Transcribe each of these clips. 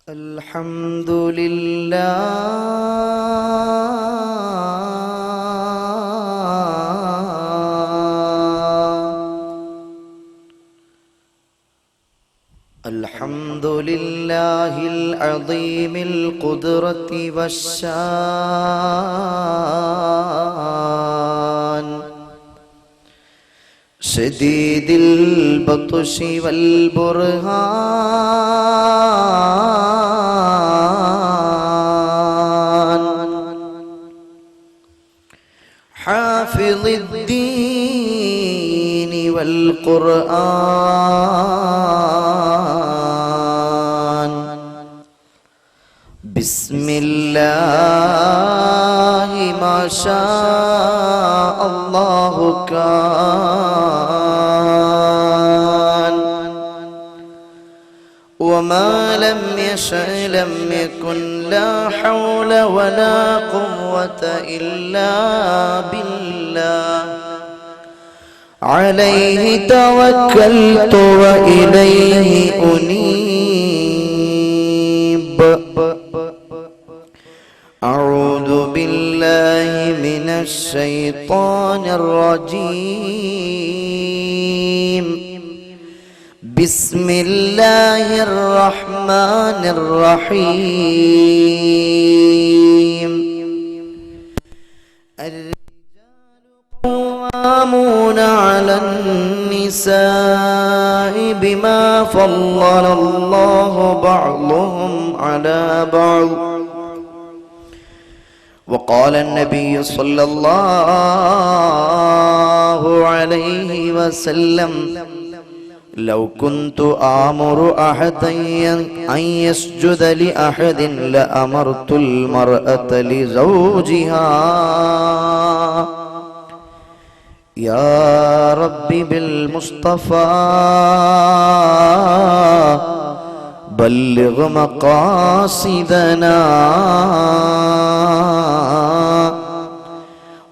الحمد لله الحمد لله العظيم القدرة والشان شديد البطش والبرهان حافظ الدين والقرآن بسم الله ما شاء الله كان وما لم يشأ لم يكن لا حول ولا قوة إلا بالله عليه توكلت وإليه أنيب أعوذ بالله من الشيطان الرجيم بسم الله الرحمن الرحيم الرجال قوامون على النساء بما فضل الله بعضهم على بعض وقال النبي صلى الله عليه وسلم لو كنت آمر أحدا أن يسجد لأحد لأمرت المرأة لزوجها يا ربي بالمصطفى بلغ مقاصدنا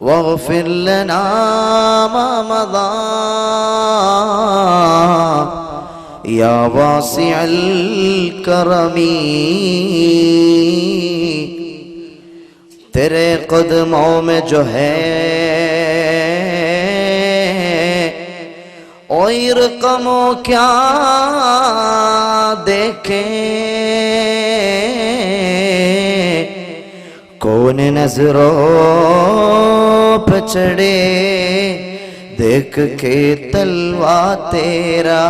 واغفر لنا ما مضى يا واسع الكرم तेरे कदमों में जो है और कमो क्या देखें कौन नजरों पे चढ़े देख के तलवा तेरा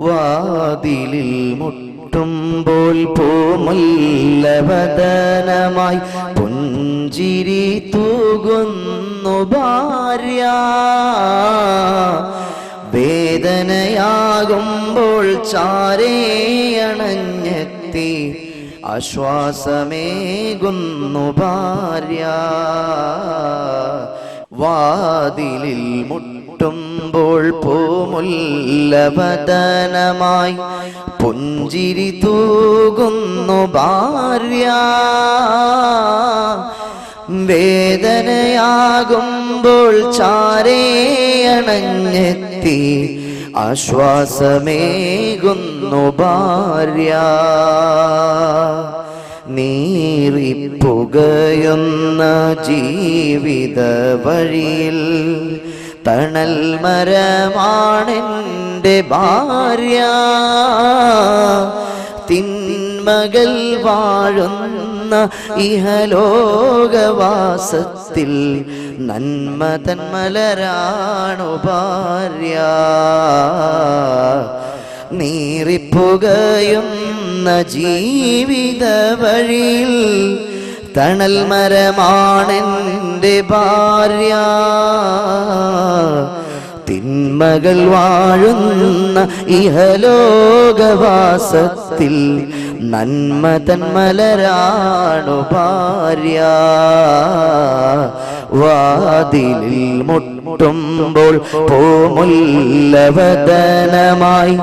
വാതിലിൽ മുട്ടുമ്പോൾ പൂമുല്ലവദനമായി പുഞ്ചിരി തൂകുന്നു ഭാര്യ വേദനയാകുമ്പോൾ ചാരേ അണഞ്ഞെത്തി ആശ്വാസമേകുന്നു ഭാര്യ വാതിലിൽ മുട്ടുമ്പോൾ പൂമുല്ലവദനമായി പുഞ്ചിരി തൂകുന്നു ഭാര്യ വേദനയാകുമ്പോൾ ചാരേ അണഞ്ഞെത്തി ആശ്വാസമേകുന്നു ഭാര്യ നീറിപ്പുകയുന്ന ജീവിത വഴിയിൽ തണൽ മരമാണെൻ്റെ ഭാര്യ തിന്മകൾ വാഴുന്ന ഇഹലോകവാസത്തിൽ നന്മ തന്മലരാണു ഭാര്യ നീറിപ്പുകയുന്ന ജീവിത വഴിയിൽ തണൽ മരമാണെൻ്റെ ഭാര്യ തിന്മകൾ വാഴുന്ന ഇഹലോകവാസത്തിൽ നന്മ തന്മലരാണു ഭാര്യ വാതിലിൽ മുട്ടുമ്പോൾ പൂമുല്ലവദനമായി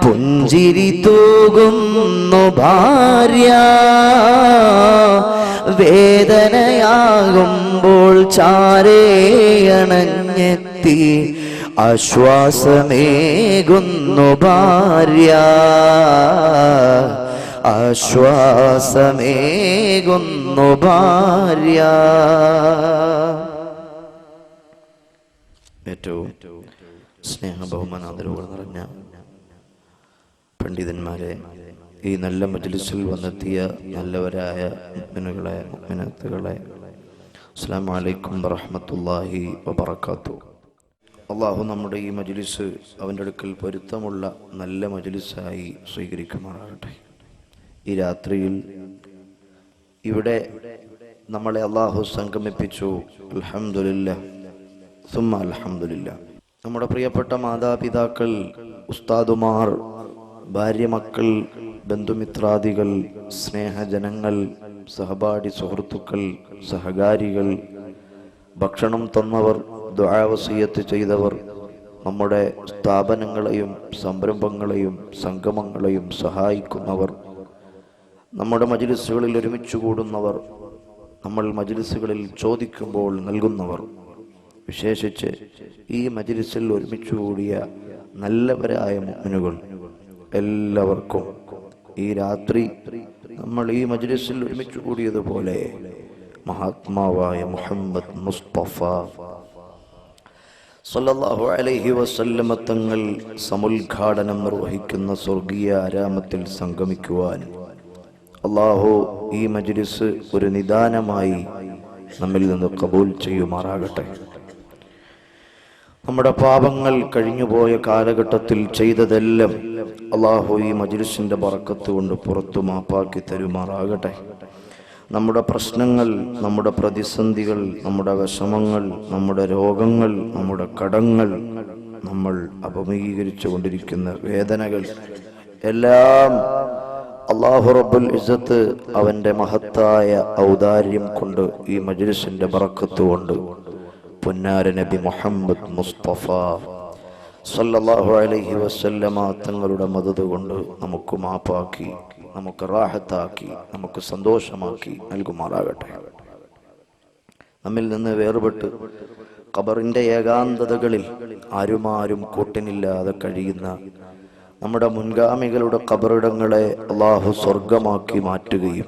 പുഞ്ചിരി തൂകുന്നു ഭാര്യ വേദനയാകുമ്പോൾ ചാരേ അണഞ്ഞെത്തി ആശ്വാസമേകുന്നു ഭാര്യ, ആശ്വാസമേകുന്നു ഭാര്യ. ഏറ്റവും സ്നേഹ ബഹുമാനാദരവുകൾ നിറഞ്ഞ പണ്ഡിതന്മാരെ, ഈ നല്ല മജ്ലിസിൽ വന്നെത്തിയ നല്ലവരായ മുഅ്മിനുകളെ, മുഅ്മിനാത്തുകളെ, അസ്സലാമു അലൈക്കും വറഹ്മത്തുള്ളാഹി വബറകാതുഹു. അള്ളാഹു നമ്മുടെ ഈ മജ്ലിസ് അവൻ്റെ അടുക്കൽ പൊരുത്തമുള്ള നല്ല മജ്ലിസായി സ്വീകരിക്കുമാറാകട്ടെ. ഈ രാത്രിയിൽ ഇവിടെ നമ്മളെ അള്ളാഹു സംഗമിപ്പിച്ചു. അൽഹംദുലില്ലാഹ് സുമ്മ അൽഹംദുലില്ലാഹ്. നമ്മുടെ പ്രിയപ്പെട്ട മാതാപിതാക്കൾ, ഉസ്താദുമാർ, ഭാര്യ, മക്കൾ, ബന്ധുമിത്രാദികൾ, സ്നേഹജനങ്ങൾ, സഹപാഠി സുഹൃത്തുക്കൾ, സഹകാരികൾ, ഭക്ഷണം തന്നവർ, ദുആ വസിയത്ത് ചെയ്തവർ, നമ്മുടെ സ്ഥാപനങ്ങളെയും സംരംഭങ്ങളെയും സംഗമങ്ങളെയും സഹായിക്കുന്നവർ, നമ്മുടെ മജ്ലിസുകളിൽ ഒരുമിച്ച് കൂടുന്നവർ, നമ്മൾ മജ്ലിസുകളിൽ ചോദിക്കുമ്പോൾ നൽകുന്നവർ, വിശേഷിച്ച് ഈ മജ്ലിസിൽ ഒരുമിച്ച് കൂടിയ നല്ലവരായ മുഅ്മിനുകൾ എല്ലാവർക്കും ഈ രാത്രി നമ്മൾ ഈ മജ്ലിസിൽ ഒരുമിച്ച് കൂടിയതുപോലെ മഹാത്മാവായ മുഹമ്മദ് മുസ്തഫ സല്ലല്ലാഹു അലൈഹി വസല്ലമ തങ്ങൾ സമുദ്ഘാടനം നിർവഹിക്കുന്ന സ്വർഗീയ ആരാമത്തിൽ സംഗമിക്കുവാൻ അല്ലാഹു ഈ മജ്ലിസ് ഒരു നിദാനമായി നമ്മിൽ നിന്ന് കബൂൽ ചെയ്യുമാറാകട്ടെ. നമ്മുടെ പാപങ്ങൾ കഴിഞ്ഞുപോയ കാലഘട്ടത്തിൽ ചെയ്തതെല്ലാം അല്ലാഹു ഈ മജ്ലിസിന്റെ ബറക്കത്ത് കൊണ്ട് പുറത്തു മാപ്പാക്കി തരുമാറാകട്ടെ. നമ്മുടെ പ്രശ്നങ്ങൾ, നമ്മുടെ പ്രതിസന്ധികൾ, നമ്മുടെ വിഷമങ്ങൾ, നമ്മുടെ രോഗങ്ങൾ, നമ്മുടെ കടങ്ങൾ, നമ്മൾ അഭിമുഖീകരിച്ചു കൊണ്ടിരിക്കുന്ന വേദനകൾ എല്ലാം അല്ലാഹു റബ്ബുൽ ഇസ്സത്ത് അവന്റെ മഹത്തായ ഔദാര്യം കൊണ്ട് ഈ മജ്ലിസിന്റെ ബറക്കത്ത് കൊണ്ട് പുന്നാര നബി മുഹമ്മദ് മുസ്തഫ സല്ലല്ലാഹു അലൈഹി വസല്ലമ തങ്ങളുടെ മദദ് കൊണ്ട് നമുക്ക് മാപ്പാക്കി, നമുക്ക് റാഹത്താക്കി, നമുക്ക് സന്തോഷമാക്കി നൽകുമാറാകട്ടെ. നമ്മിൽ നിന്ന് വേർപെട്ട് ഖബറിന്റെ ഏകാന്തതകളിൽ ആരുമാരും കൂട്ടിനില്ലാതെ കഴിയുന്ന നമ്മുടെ മുൻഗാമികളുടെ ഖബറിടങ്ങളെ അല്ലാഹു സ്വർഗമാക്കി മാറ്റുകയും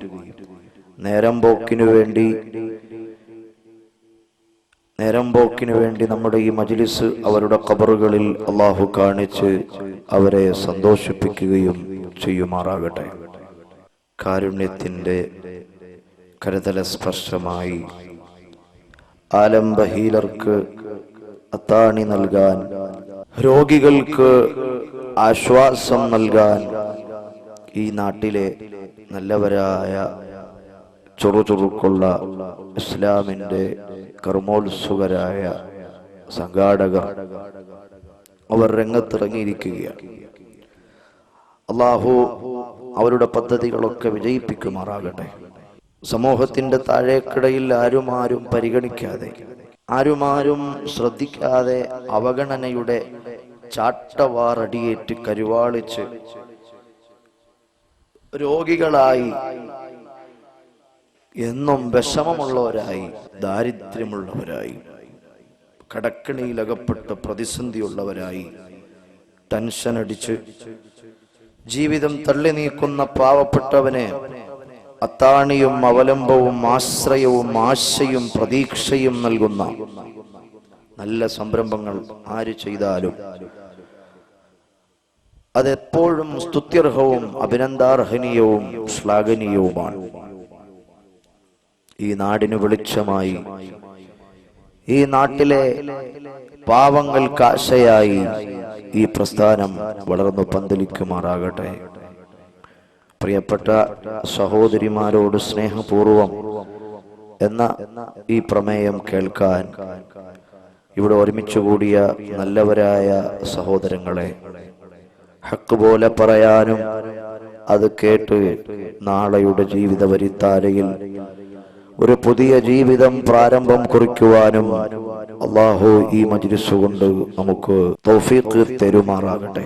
നേരം പോക്കിനു വേണ്ടി നമ്മുടെ ഈ മജ്ലിസ് അവരുടെ ഖബറുകളിൽ അല്ലാഹു കാണിച്ച് അവരെ സന്തോഷിപ്പിക്കുകയും ചെയ്യുമാറാകട്ടെ. കാരുണ്യത്തിന്റെ കരതല സ്പർശമായി ആലംബഹീനർക്ക് അത്താണി നൽകാൻ, രോഗികൾക്ക് ആശ്വാസം നൽകാൻ ഈ നാട്ടിലെ നല്ലവരായ ചുറുചുറുക്കുള്ള ഇസ്ലാമിന്റെ കർമ്മോത്സുകരായ സംഘാടകർ അവർ രംഗത്തിറങ്ങിയിരിക്കുകയാണ്. അല്ലാഹു അവരുടെ പദ്ധതികളൊക്കെ വിജയിപ്പിക്കുമാറാകട്ടെ. സമൂഹത്തിന്റെ താഴേക്കിടയിൽ ആരുമാരും പരിഗണിക്കാതെ, ആരുമാരും ശ്രദ്ധിക്കാതെ അവഗണനയുടെ ചാട്ടവാറടിയേറ്റ് കരുവാളിച്ച് രോഗികളായി, എന്നും വിഷമമുള്ളവരായി, ദാരിദ്ര്യമുള്ളവരായി, കടക്കിണിയിലകപ്പെട്ട് പ്രതിസന്ധിയുള്ളവരായി, ടെൻഷൻ അടിച്ച് ജീവിതം തള്ളി നീക്കുന്ന പാവപ്പെട്ടവനെ അത്താണിയും അവലംബവും ആശ്രയവും ആശയും പ്രതീക്ഷയും നൽകുന്ന നല്ല സംരംഭങ്ങൾ ആര് ചെയ്താലും അതെപ്പോഴും സ്തുത്യർഹവും അഭിനന്ദാർഹനീയവും ശ്ലാഘനീയവുമാണ്. ഈ നാടിന് വെളിച്ചമായി, ഈ നാട്ടിലെ പാവങ്ങൾക്ക് ആശയായി ഈ പ്രസ്ഥാനം വളർന്നു പന്തലിക്കുമാറാകട്ടെ. പ്രിയപ്പെട്ട സഹോദരിമാരോട് സ്നേഹപൂർവം എന്ന ഈ പ്രമേയം കേൾക്കാൻ ഇവിടെ ഒരുമിച്ച് കൂടിയ നല്ലവരായ സഹോദരങ്ങളെ, ഹക്ക് പോലെ പറയാനും അത് കേട്ട് നാളെയുടെ ജീവിത വരിത്താരയിൽ ഒരു പുതിയ ജീവിതം പ്രാരംഭം കുറിക്കുവാനും അല്ലാഹു ഈ മജ്ലിസ് കൊണ്ട് നമുക്ക് തൗഫീഖ് തരുമാറാകട്ടെ.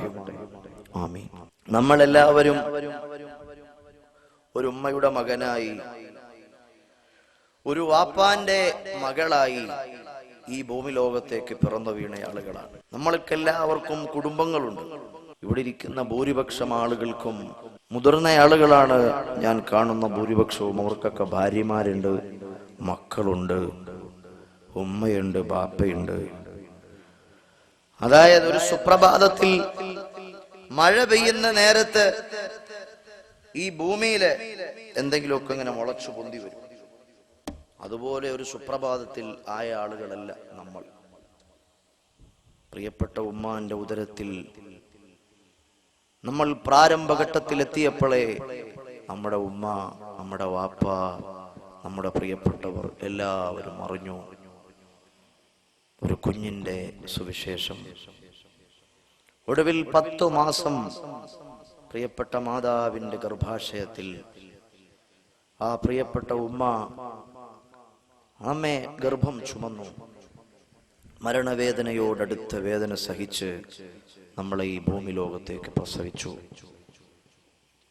ആമീൻ. നമ്മളെല്ലാവരും ഒരു ഉമ്മയുടെ മകനായി, ഒരു വാപ്പാന്റെ മകളായി ഈ ഭൂമി ലോകത്തേക്ക് പിറന്നു വീണ ആളുകളാണ്. നമ്മൾക്കെല്ലാവർക്കും കുടുംബങ്ങളുണ്ട്. ഇവിടെ ഇരിക്കുന്ന ഭൂരിപക്ഷം ആളുകൾക്കും മുതിർന്ന ആളുകളാണ് ഞാൻ കാണുന്ന ഭൂരിപക്ഷവും. അവർക്കൊക്കെ ഭാര്യമാരുണ്ട്, മക്കളുണ്ട്, ഉമ്മയുണ്ട്, ബാപ്പയുണ്ട്. അതായത് ഒരു സുപ്രഭാതത്തിൽ മഴ പെയ്യുന്ന നേരത്ത് ഈ ഭൂമിയില് എന്തെങ്കിലുമൊക്കെ ഇങ്ങനെ മുളച്ചു പൊന്തി വരും. അതുപോലെ ഒരു സുപ്രഭാതത്തിൽ ആയ ആളുകളല്ല നമ്മൾ. പ്രിയപ്പെട്ട ഉമ്മാന്റെ ഉദരത്തിൽ നമ്മൾ പ്രാരംഭഘട്ടത്തിൽ എത്തിയപ്പോഴേ നമ്മുടെ ഉമ്മ, നമ്മുടെ വാപ്പ, നമ്മുടെ പ്രിയപ്പെട്ടവർ എല്ലാവരും അറിഞ്ഞു ഒരു കുഞ്ഞിന്റെ സുവിശേഷം. ഒടുവിൽ 10 മാസം പ്രിയപ്പെട്ട മാതാവിന്റെ ഗർഭാശയത്തിൽ ആ പ്രിയപ്പെട്ട ഉമ്മ അമ്മേ ഗർഭം ചുമന്നു. മരണവേദനയോടടുത്ത വേദന സഹിച്ച് നമ്മളെ ഈ ഭൂമി ലോകത്തേക്ക് പ്രസവിച്ചു.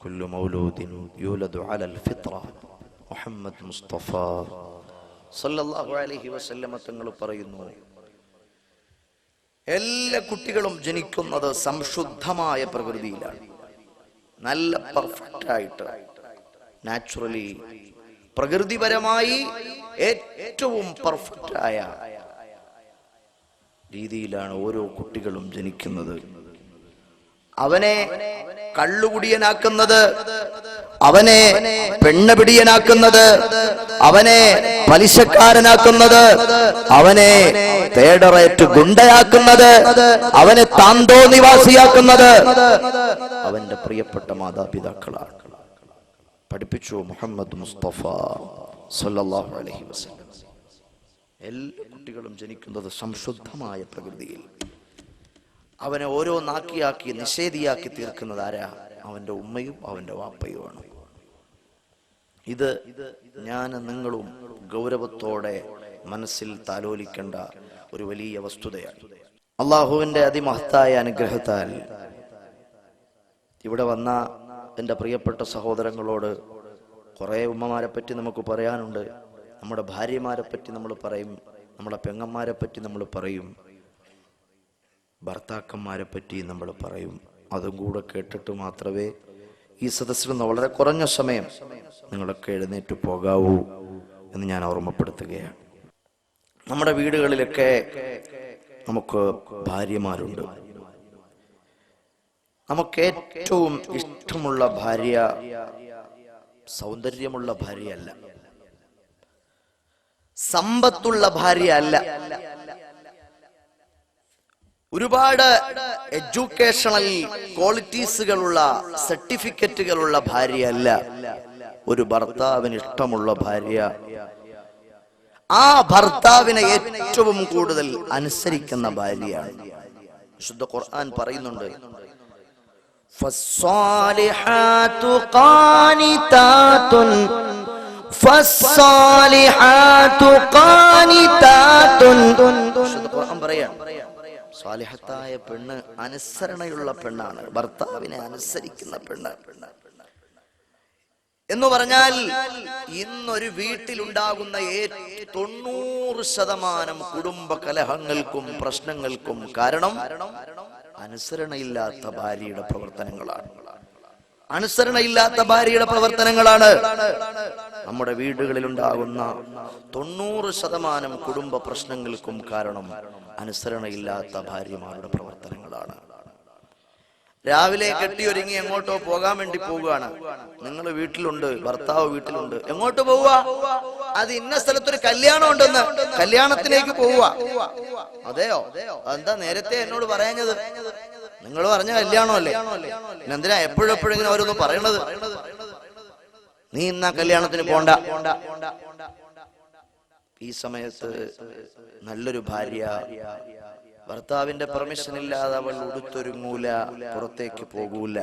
കുല്ലു മൗലൂദിൻ യൂലദു അലൽ ഫിത്ര. മുഹമ്മദ് മുസ്തഫ സല്ലല്ലാഹു അലൈഹി വസല്ലമ തങ്ങൾ പറയുന്നു, എല്ലാ കുട്ടികളും ജനിക്കുന്നത് സംശുദ്ധമായ പ്രകൃതിയിലാണ്. നല്ല പെർഫെക്റ്റ് ആയിട്ട്, നാച്ചുറലി, പ്രകൃതിപരമായി ഏറ്റവും പെർഫെക്റ്റ് ആയ രീതിയിലാണ് ഓരോ കുട്ടികളും ജനിക്കുന്നത്. അവനെ കള്ളുകുടിയനാക്കുന്നത്, അവനെ പെണ്ണുപിടിയനാക്കുന്നത്, അവനെ പലിശക്കാരനാക്കുന്നത്, അവനെ തേടറേറ്റ് ഗുണ്ടയാക്കുന്നത്, അവനെ താന്തോ നിവാസിയാക്കുന്നത് അവന്റെ പ്രിയപ്പെട്ട മാതാപിതാക്കളാണ്. പഠിപ്പിച്ചു മുഹമ്മദ് മുസ്തഫ സല്ലല്ലാഹു അലൈഹി വസല്ലം. എല്ലാ കുട്ടികളും ജനിക്കുന്നത് സംശുദ്ധമായ പ്രകൃതിയിൽ. അവനെ ഓരോ നാക്കിയാക്കി നിഷേധിയാക്കി തീർക്കുന്നത് ആരാ? അവന്റെ ഉമ്മയും അവന്റെ വാപ്പയുമാണ്. ഇത് ഞാൻ നിങ്ങളും ഗൗരവത്തോടെ മനസ്സിൽ താലോലിക്കേണ്ട ഒരു വലിയ വസ്തുതയാണ്. അള്ളാഹുവിന്റെ അതിമഹത്തായ അനുഗ്രഹത്താൽ ഇവിടെ വന്ന എൻ്റെ പ്രിയപ്പെട്ട സഹോദരങ്ങളോട് കുറേ ഉമ്മമാരെ പറ്റി നമുക്ക് പറയാനുണ്ട്. നമ്മുടെ ഭാര്യമാരെ പറ്റി നമ്മൾ പറയും, നമ്മുടെ പെങ്ങന്മാരെ പറ്റി നമ്മൾ പറയും, ഭർത്താക്കന്മാരെ പറ്റി നമ്മൾ പറയും. അതും കൂടെ കേട്ടിട്ട് മാത്രമേ ഈ സദസ്സിൽ നിന്ന് വളരെ കുറഞ്ഞ സമയം നിങ്ങളൊക്കെ എഴുന്നേറ്റ് പോകാവൂ എന്ന് ഞാൻ ഓർമ്മപ്പെടുത്തുകയാണ്. നമ്മുടെ വീടുകളിലൊക്കെ നമുക്ക് ഭാര്യമാരുണ്ട്. നമുക്ക് ഏറ്റവും ഇഷ്ടമുള്ള ഭാര്യ സൗന്ദര്യമുള്ള ഭാര്യയല്ല, സമ്പത്തുള്ള ഭാര്യ അല്ല, ഒരുപാട് എഡ്യൂക്കേഷണൽ ക്വാളിറ്റീസുകളുള്ള സർട്ടിഫിക്കറ്റുകളുള്ള ഭാര്യയല്ല. ഒരു ഭർത്താവിന് ഇഷ്ടമുള്ള ഭാര്യ ആ ഭർത്താവിനെ ഏറ്റവും കൂടുതൽ അനുസരിക്കുന്ന ഭാര്യയാണ്. വിശുദ്ധ ഖുർആൻ പറയുന്നുണ്ട്, ഫസ്സാലിഹാതു ഖാനിതാതുൻ ഫസ്സാലിഹാതു ഖാനിതാതുൻ. വിശുദ്ധ ഖുർആൻ പറയാണ്, സാലിഹത്തായ പെണ്ണ് അനുസരണയുള്ള പെണ്ണാണ്, ഭർത്താവിനെ അനുസരിക്കുന്ന പെണ്ണ് എന്ന് പറഞ്ഞാൽ ഇന്നൊരു വീട്ടിലുണ്ടാകുന്ന 90% കുടുംബ കലഹങ്ങൾക്കും പ്രശ്നങ്ങൾക്കും കാരണം അനുസരണയില്ലാത്ത ഭാര്യയുടെ പ്രവർത്തനങ്ങളാണ്. അനുസരണയില്ലാത്ത ഭാര്യയുടെ പ്രവർത്തനങ്ങളാണ് നമ്മുടെ വീടുകളിൽ ഉണ്ടാകുന്ന 90% കുടുംബ പ്രശ്നങ്ങൾക്കും കാരണം അനുസരണയില്ലാത്ത ഭാര്യമാരുടെ പ്രവർത്തനങ്ങളാണ്. രാവിലെ കെട്ടിയൊരുങ്ങി എങ്ങോട്ടോ പോകാൻ വേണ്ടി പോവുകയാണ്. നിങ്ങൾ വീട്ടിലുണ്ട്, ഭർത്താവ് വീട്ടിലുണ്ട്, എങ്ങോട്ട് പോവുക? അത് ഇന്ന സ്ഥലത്തൊരു കല്യാണം ഉണ്ടെന്ന്, കല്യാണത്തിലേക്ക് പോവുക. അതെയോ? എന്താ നേരത്തെ എന്നോട് പറയാഞ്ഞത്? നിങ്ങൾ പറഞ്ഞ കല്യാണമല്ലേ, എന്തിനാ എപ്പോഴെപ്പോഴും ഇങ്ങനെ ഓരോന്ന് പറയണത്? നീ ഇന്നാ കല്യാണത്തിന് പോണ്ട. ഈ സമയത്ത് നല്ലൊരു ഭാര്യ ഭർത്താവിന്റെ പെർമിഷൻ ഇല്ലാതെ അവൾ ഉടുത്തൊരുങ്ങൂല, പുറത്തേക്ക് പോകൂല.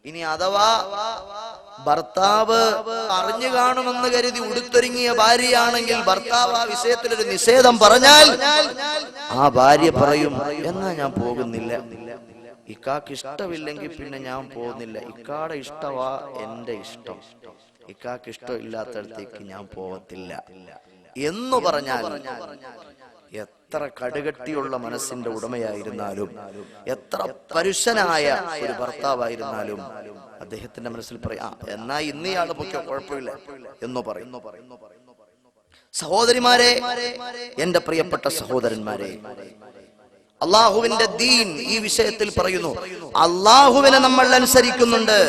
ഇനി അഥവാ ഭർത്താവ് അറിഞ്ഞു കാണുമെന്ന് കരുതി ഉടുത്തൊരുങ്ങിയ ഭാര്യയാണെങ്കിൽ ഭർത്താവ് ആ വിഷയത്തിലൊരു നിഷേധം പറഞ്ഞാൽ ആ ഭാര്യ പറയും, എന്നാ ഞാൻ പോകുന്നില്ല, ഇക്കാക്ക് ഇഷ്ടമില്ലെങ്കിൽ പിന്നെ ഞാൻ പോകുന്നില്ല, ഇക്കാടെ ഇഷ്ടവാ എന്റെ ഇഷ്ടം, ഇക്കാക്ക് ഇഷ്ടമില്ലാത്തടത്തേക്ക് ഞാൻ പോവത്തില്ല എന്ന് പറഞ്ഞാൽ എത്ര കടുകട്ടിയുള്ള മനസ്സിന്റെ ഉടമയായിരുന്നാലും, എത്ര പരുഷനായ ഒരു ഭർത്താവായിരുന്നാലും അദ്ദേഹത്തിന്റെ മനസ്സിൽ പറയാം, എന്നാ ഇന്നയാള് പൊക്കെ കുഴപ്പമില്ല എന്ന് പറയും. സഹോദരിമാരെ, എന്റെ പ്രിയപ്പെട്ട സഹോദരന്മാരെ, അള്ളാഹുവിന്റെ ദീൻ ഈ വിഷയത്തിൽ പറയുന്നു. അള്ളാഹുവിനെ നമ്മൾ അനുസരിക്കുന്നുണ്ട്,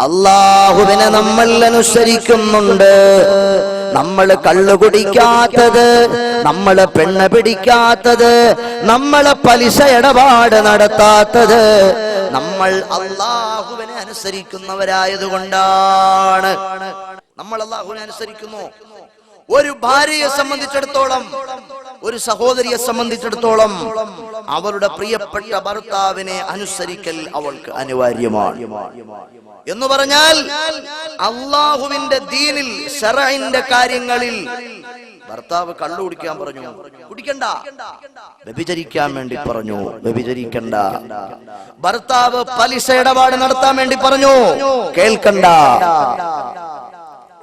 അള്ളാഹുവിനെ നമ്മൾ അനുസരിക്കുന്നുണ്ട്. നമ്മൾ കള്ളു കുടിക്കാത്തത്, നമ്മള് പെണ്ണ് പിടിക്കാത്തത്, നമ്മള് പലിശ ഇടപാട് നടത്താത്തത്, നമ്മൾ അള്ളാഹുവിനെ അനുസരിക്കുന്നവരായതുകൊണ്ടാണ്. നമ്മൾ അള്ളാഹുവിനെ അനുസരിക്കുന്നു. ഒരു ഭാര്യയെ സംബന്ധിച്ചിടത്തോളം, ഒരു സഹോദരിയെ സംബന്ധിച്ചിടത്തോളം അവരുടെ പ്രിയപ്പെട്ട ഭർത്താവിനെ അനുസരിക്കൽ അവൾക്ക് അനിവാര്യമാണ്. എന്ന് പറഞ്ഞാൽ അള്ളാഹുവിന്റെ ദീനിൽ, ശറഇന്റെ കാര്യങ്ങളിൽ ഭർത്താവ് കള്ളു കുടിക്കാൻ പറഞ്ഞു, കുടിക്കണ്ട. വ്യഭിചരിക്കാൻ വേണ്ടി പറഞ്ഞു, വ്യഭിചരിക്കണ്ട. ഭർത്താവ് പലിശ ഇടപാട് നടത്താൻ വേണ്ടി പറഞ്ഞു, കേൾക്കണ്ട.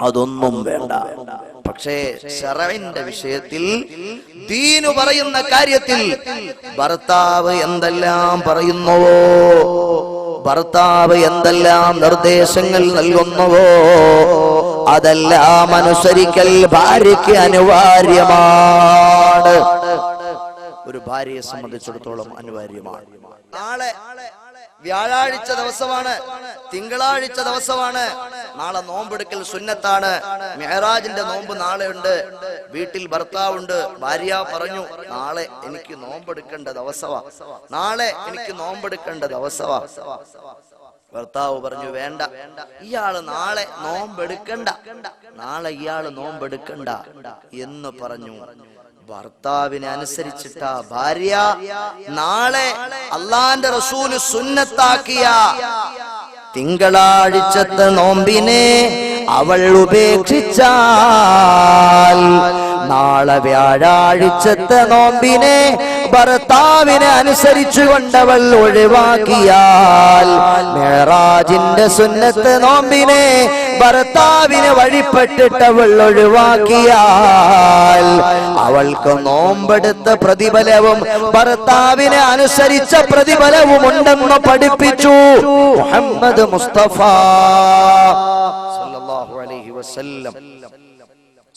അതൊന്നും വേണ്ട. പക്ഷേ ശറഇന്റെ വിഷയത്തിൽ, ദീനു പറയുന്ന കാര്യത്തിൽ ഭർത്താവ് എന്തെല്ലാം പറയുന്നുവോ, ഭർത്താവ് എന്തെല്ലാം നിർദ്ദേശങ്ങൾ നൽകുന്നുവോ അതെല്ലാം അനുസരിക്കൽ ഭാര്യയ്ക്ക് അനിവാര്യമാണ്. ഒരു ഭാര്യയെ സംബന്ധിച്ചിടത്തോളം അനിവാര്യമാണ്. നാളെ വ്യാഴാഴ്ച ദിവസമാണ്, തിങ്കളാഴ്ച ദിവസമാണ്, നാളെ നോമ്പെടുക്കൽ സുന്നത്താണ്. മെഹറാജിന്റെ നോമ്പ് നാളെ ഉണ്ട്. വീട്ടിൽ ഭർത്താവുണ്ട്. ഭാര്യ പറഞ്ഞു, നാളെ എനിക്ക് നോമ്പെടുക്കേണ്ട ദിവസമാ, നാളെ എനിക്ക് നോമ്പെടുക്കേണ്ട ദിവസമാ. ഭർത്താവ് പറഞ്ഞു, വേണ്ട, ഇയാള് നാളെ നോമ്പെടുക്കണ്ട, നാളെ ഇയാള് നോമ്പെടുക്കണ്ട എന്ന് പറഞ്ഞു. ഭർത്താവിനെ അനുസരിച്ചിട്ട ഭാര്യ നാളെ അള്ളാന്റെ റസൂല് സുന്നത്താക്കിയ തിങ്കളാഴ്ചത്തെ നോമ്പിനെ അവൾ ഉപേക്ഷിച്ചാൽ, നാളെ വ്യാഴാഴ്ചത്തെ നോമ്പിനെ ഭർത്താവിനെ അനുസരിച്ചുകൊണ്ടവൾ ഒഴിവാക്കിയാൽ, മെഹറാജിന്റെ സുന്നത്ത് നോമ്പിനെ ഭർത്താവിനെ വഴിപ്പെട്ടിട്ടവൾ ഒഴിവാക്കിയാൽ അവൾക്ക് നോമ്പെടുത്ത പ്രതിഫലവും ഭർത്താവിനെ അനുസരിച്ച പ്രതിഫലവും ഉണ്ടെന്ന് പഠിപ്പിച്ചു മുഹമ്മദ് മുസ്തഫ സല്ലല്ലാഹു അലൈഹി വസല്ലം.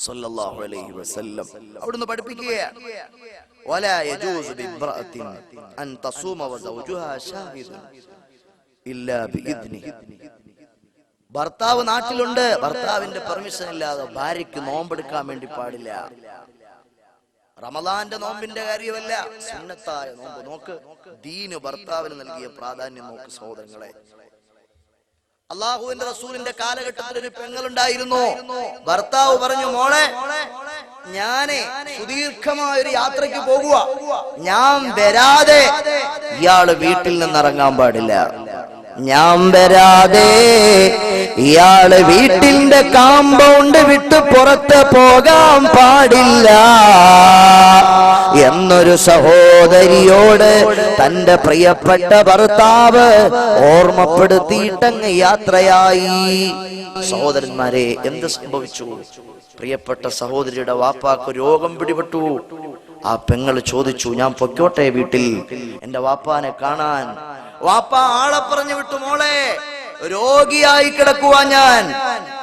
സല്ലല്ലാഹു അലൈഹി വസല്ലം അവിടുന്ന് പഠിപ്പിക്കുകയാണ്, വലാ യജൂസു ബിംറഅത്തിൻ അൻ തസൂമ വസൗജുഹാ ഷാഹിദുൻ ഇല്ലാ ബിഇദ്നിഹി. ഭർത്താവ് നാട്ടിലുണ്ട്, ഭർത്താവിന്റെ പെർമിഷൻ ഇല്ലാതെ ഭാര്യയ്ക്ക് നോമ്പെടുക്കാൻ വേണ്ടി പാടില്ല. റമദാന്റെ നോമ്പിന്റെ കാര്യമല്ല, സുന്നത്തായ നോമ്പ്. നോക്ക്, ദീന് ഭർത്താവിന് നൽകിയ പ്രാധാന്യം നോക്ക് സഹോദരങ്ങളെ. അള്ളാഹുവിന്റെ റസൂലിന്റെ കാലഘട്ടത്തിൽ ഒരു പെങ്ങളുണ്ടായിരുന്നു. ഭർത്താവ് പറഞ്ഞു, മോളെ, ഞാനേ സുദീർഘമായ ഒരു യാത്രയ്ക്ക് പോകുക, ഞാൻ വരാതെ ഇയാള് വീട്ടിൽ നിന്ന് ഇറങ്ങാൻ പാടില്ല. ഞാൻ വരാതെ ഇയാള് വീട്ടിന്റെ കാമ്പൗണ്ട് വിട്ട് പുറത്ത് പോകാൻ പാടില്ല എന്നൊരു സഹോദരിയോട് തന്റെ പ്രിയപ്പെട്ട ഭർത്താവ് ഓർമ്മപ്പെടുത്തിയിട്ടങ്ങ് യാത്രയായി. സഹോദരന്മാരെ, എന്ത് സംഭവിച്ചു? പ്രിയപ്പെട്ട സഹോദരിയുടെ വാപ്പാക്ക് രോഗം പിടിപെട്ടു. ആ പെങ്ങള് ചോദിച്ചു, ഞാൻ പൊക്കോട്ടെ വീട്ടിൽ എന്റെ വാപ്പാനെ കാണാൻ? വാപ്പ ആളെ പറഞ്ഞു വിട്ടു, മോളെ, രോഗിയായി കിടക്കുവാ ഞാൻ,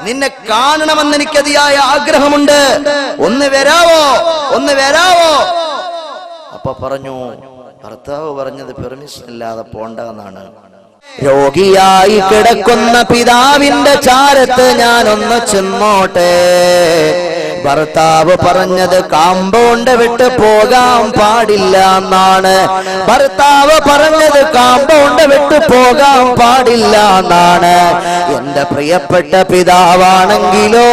നിന്നെ കാണണമെന്ന് എനിക്ക് അതിയായ ആഗ്രഹമുണ്ട്, ഒന്ന് വരാവോ, ഒന്ന് വരാവോ? അപ്പൊ പറഞ്ഞു, ഭർത്താവ് പറഞ്ഞത് പെർമിഷൻ ഇല്ലാതെ പോണ്ടെന്നാണ്. രോഗിയായി കിടക്കുന്ന പിതാവിന്റെ ചാരത്ത് ഞാനൊന്ന് ചെന്നോട്ടെ. ഭർത്താവ് പറഞ്ഞത് കാമ്പൗണ്ട് വിട്ട് പോകാൻ പാടില്ല എന്നാണ്. ഭർത്താവ് പറഞ്ഞത് കാമ്പൗണ്ട് വിട്ട് പോകാൻ പാടില്ല എന്നാണ്. എന്റെ പ്രിയപ്പെട്ട പിതാവാണെങ്കിലോ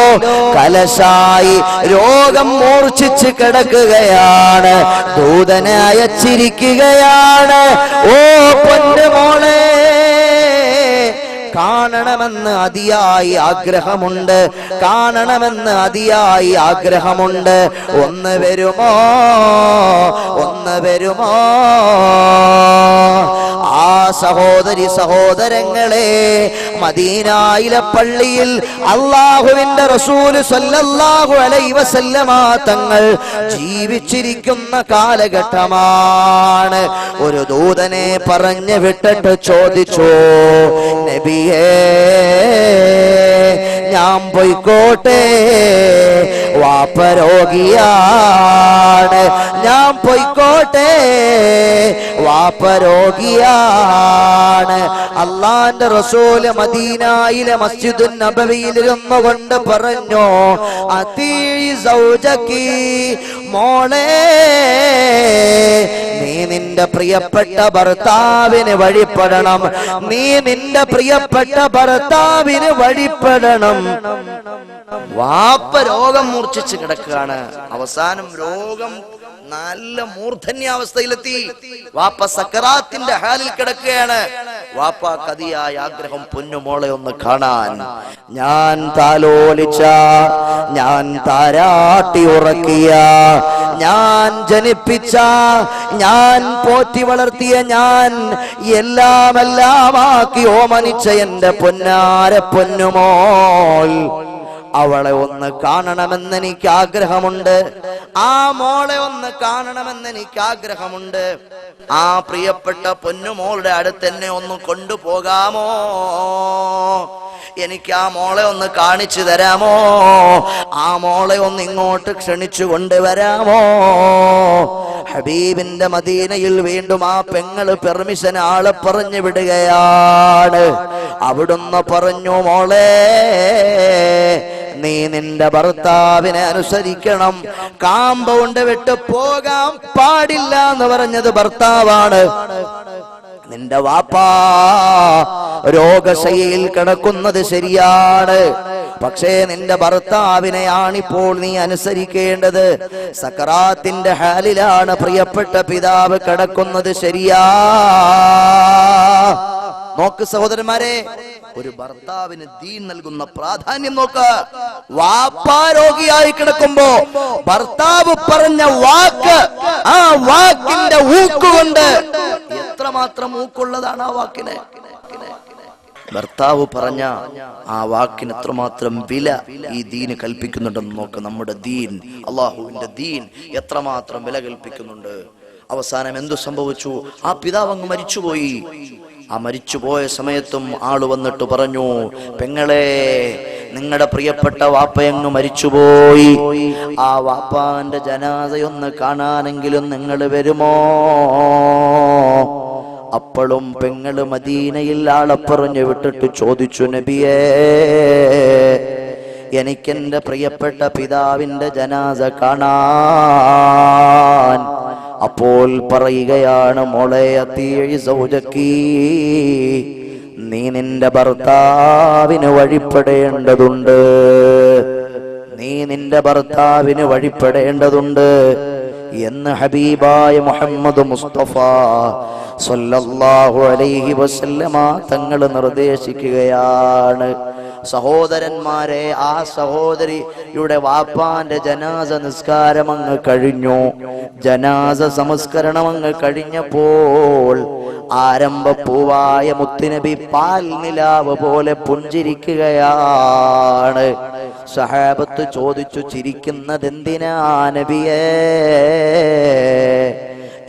കലശായി രോഗം മൂർച്ഛിച്ച് കിടക്കുകയാണ്, ദൂതനെ അയച്ചിരിക്കുകയാണ്. ഓ പൊന്നുമോളെ, കാണണമെന്ന് അതിയായി ആഗ്രഹമുണ്ട്, കാണണമെന്ന് അതിയായി ആഗ്രഹമുണ്ട്, ഒന്ന് വരുമോ, ഒന്ന് വരുമോ? ആ സഹോദരി സഹോദരങ്ങളെ, മദീനയിലെ പള്ളിയിൽ അല്ലാഹുവിന്റെ റസൂൽ സല്ലല്ലാഹു അലൈഹി വസല്ലമ തങ്ങൾ ജീവിച്ചിരിക്കുന്ന കാലഘട്ടമാണ്. ഒരു ദൂതനെ പറഞ്ഞു വിട്ടിട്ട് ചോദിച്ചു, നബിയേ ഞാൻ പോയിക്കോട്ടെ, വാപ്പ രോഗിയാണ്, ഞാൻ പോയിക്കോട്ടെ, വാപ്പ രോഗിയാണ്. അള്ളാന്റെ റസൂല് മദീനയിലെ മസ്ജിദുൻ നബവിയിൽ ഇരുന്നു കൊണ്ട് പറഞ്ഞു, അതീ സൗജകി, മോളെ നീ നിന്റെ പ്രിയപ്പെട്ട ഭർത്താവിന് വഴിപ്പെടണം, നീ നിന്റെ പ്രിയപ്പെട്ട ഭർത്താവിന് വഴിപ്പെടണം. വാപ്പ രോഗം മൂർച്ഛിച്ച് കിടക്കുകയാണ്. അവസാനം രോഗം നല്ല മൂർധന്യാവസ്ഥയിലെത്തി. വാപ്പ സക്കറാത്തിന്റെ ഹാലിൽ കിടക്കുകയാണ്. വാപ്പ കതിയായ ആഗ്രഹം, പൊന്നുമോളെ ഒന്ന് കാണാൻ. ഞാൻ താലോലിച്ച, ഞാൻ താരാട്ടി ഉറക്കിയ, ഞാൻ ജനിപ്പിച്ച, ഞാൻ പോറ്റി വളർത്തിയ, ഞാൻ എല്ലാമെല്ലാമാക്കി ഓമനിച്ച എന്റെ പൊന്നാര പൊന്നുമോൾ, അവളെ ഒന്ന് കാണണമെന്ന് എനിക്ക് ആഗ്രഹമുണ്ട്. ആ മോളെ ഒന്ന് കാണണമെന്ന് എനിക്ക് ആഗ്രഹമുണ്ട്. ആ പ്രിയപ്പെട്ട പൊന്നുമോളുടെ അടുത്ത് എന്നെ ഒന്ന് കൊണ്ടുപോകാമോ? എനിക്ക് ആ മോളെ ഒന്ന് കാണിച്ചു തരാമോ? ആ മോളെ ഒന്ന് ഇങ്ങോട്ട് ക്ഷണിച്ചു കൊണ്ടുവരാമോ? ഹബീബിന്റെ മദീനയിൽ വീണ്ടും ആ പെങ്ങള് പെർമിഷൻ ആളെ പറഞ്ഞു വിടുകയാണ്. അവിടുന്ന് പറഞ്ഞു, മോളെ നീ നിന്റെ ഭർത്താവിനെ അനുസരിക്കണം. കാമ്പൗണ്ട് വിട്ട് പോകാൻ പാടില്ല എന്ന് പറഞ്ഞത് ഭർത്താവാണ്. നിന്റെ വാപ്പാ രോഗശയ്യയിൽ കിടക്കുന്നത് ശരിയാണ്, പക്ഷേ നിന്റെ ഭർത്താവിനെയാണിപ്പോൾ നീ അനുസരിക്കേണ്ടത്. സക്കറാത്തിന്റെ ഹാലിലാണ് പ്രിയപ്പെട്ട പിതാവ് കിടക്കുന്നത്, ശരിയാ? നോക്ക് സഹോദരന്മാരെ, ഒരു ഭർത്താവിന് ദീൻ നൽകുന്ന പ്രാധാന്യം നോക്ക്. വാപ്പാ രോഗിയായി കിടക്കുമ്പോ ഭർത്താവ് പറഞ്ഞ വാക്ക്, ആ വാക്കിന്റെ ഊക്കുകൊണ്ട്, എത്രമാത്രം ഊക്കുള്ളതാണ് ആ വാക്കിന്. ഭർത്താവ് പറഞ്ഞ ആ വാക്കിന് എത്രമാത്രം വില ഈ ദീന് കൽപ്പിക്കുന്നുണ്ടെന്ന് നോക്ക്. നമ്മുടെ ദീൻ, അള്ളാഹുവിന്റെ ദീൻ എത്രമാത്രം വില കൽപ്പിക്കുന്നുണ്ട്. അവസാനം എന്തു സംഭവിച്ചു? ആ പിതാവ് അങ്ങ് മരിച്ചുപോയി. ആ മരിച്ചുപോയ സമയത്തും ആള് വന്നിട്ട് പറഞ്ഞു, പെങ്ങളെ നിങ്ങളുടെ പ്രിയപ്പെട്ട വാപ്പയങ്ങ് മരിച്ചുപോയി, ആ വാപ്പാന്റെ ജനാസയൊന്ന് കാണാനെങ്കിലും നിങ്ങൾ വരുമോ? അപ്പോഴും പെങ്ങള് മദീനയിൽ ആളെ പറഞ്ഞു വിട്ടിട്ട് ചോദിച്ചു, നബിയേ എനിക്കെന്റെ പ്രിയപ്പെട്ട പിതാവിന്റെ ജനാസ കാണാൻ. അപ്പോൾ പറയുകയാണ്, മോളെ അതീഇ സൗജകി, നീ നിന്റെ ഭർത്താവിന് വഴിപ്പെടേണ്ടതുണ്ട്, നീ നിന്റെ ഭർത്താവിന് വഴിപ്പെടേണ്ടതുണ്ട് എന്ന് ഹബീബായ മുഹമ്മദ് മുസ്തഫ സല്ലല്ലാഹു അലൈഹി വസല്ലമ തങ്ങൾ നിർദ്ദേശിക്കുകയാണ്. സഹോദരന്മാരെ, ആ സഹോദരിയുടെ വാപ്പാന്റെ ജനാസ നിസ്കാരം അങ്ങ് കഴിഞ്ഞു. ജനാസ സംസ്കരണം അങ്ങ് കഴിഞ്ഞപ്പോൾ ആരംഭപ്പൂവായ മുത്തുനബി പാൽ നിലാവ് പോലെ പുഞ്ചിരിക്കുകയാണ്. സഹാബത്ത് ചോദിച്ചു, ചിരിക്കുന്നത് എന്തിനാ നബിയേ?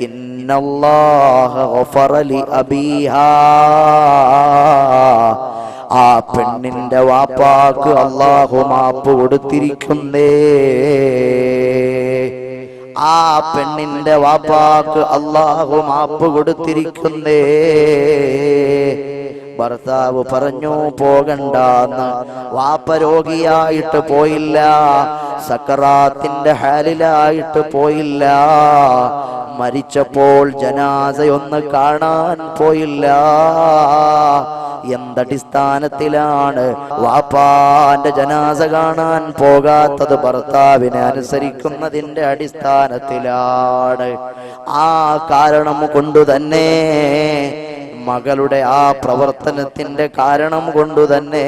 ഇന്നല്ലാഹ ഗഫറ ലി അബീഹാ, ആ പെണ്ണിന്റെ വാപ്പാക്ക് അല്ലാഹു മാപ്പ് കൊടുത്തിരിക്കുന്നേ, ആ പെണ്ണിന്റെ വാപ്പാക്ക് അല്ലാഹു മാപ്പ് കൊടുത്തിരിക്കുന്നേ. ഭർത്താവ് പറഞ്ഞു പോകണ്ടെന്ന്. വാപ്പ രോഗിയായിട്ട് പോയില്ല, സക്കറാത്തിന്റെ ഹാലിലായിട്ട് പോയില്ല, മരിച്ചപ്പോൾ ജനാസയൊന്ന് കാണാൻ പോയില്ല. എന്തടിസ്ഥാനത്തിലാണ് വാപ്പാന്റെ ജനാസ കാണാൻ പോകാത്തത്? ഭർത്താവിനെ അനുസരിക്കുന്നതിന്റെ അടിസ്ഥാനത്തിലാണ്. ആ കാരണം കൊണ്ട് തന്നെ, മകളുടെ ആ പ്രവർത്തനത്തിന്റെ കാരണം കൊണ്ട് തന്നെ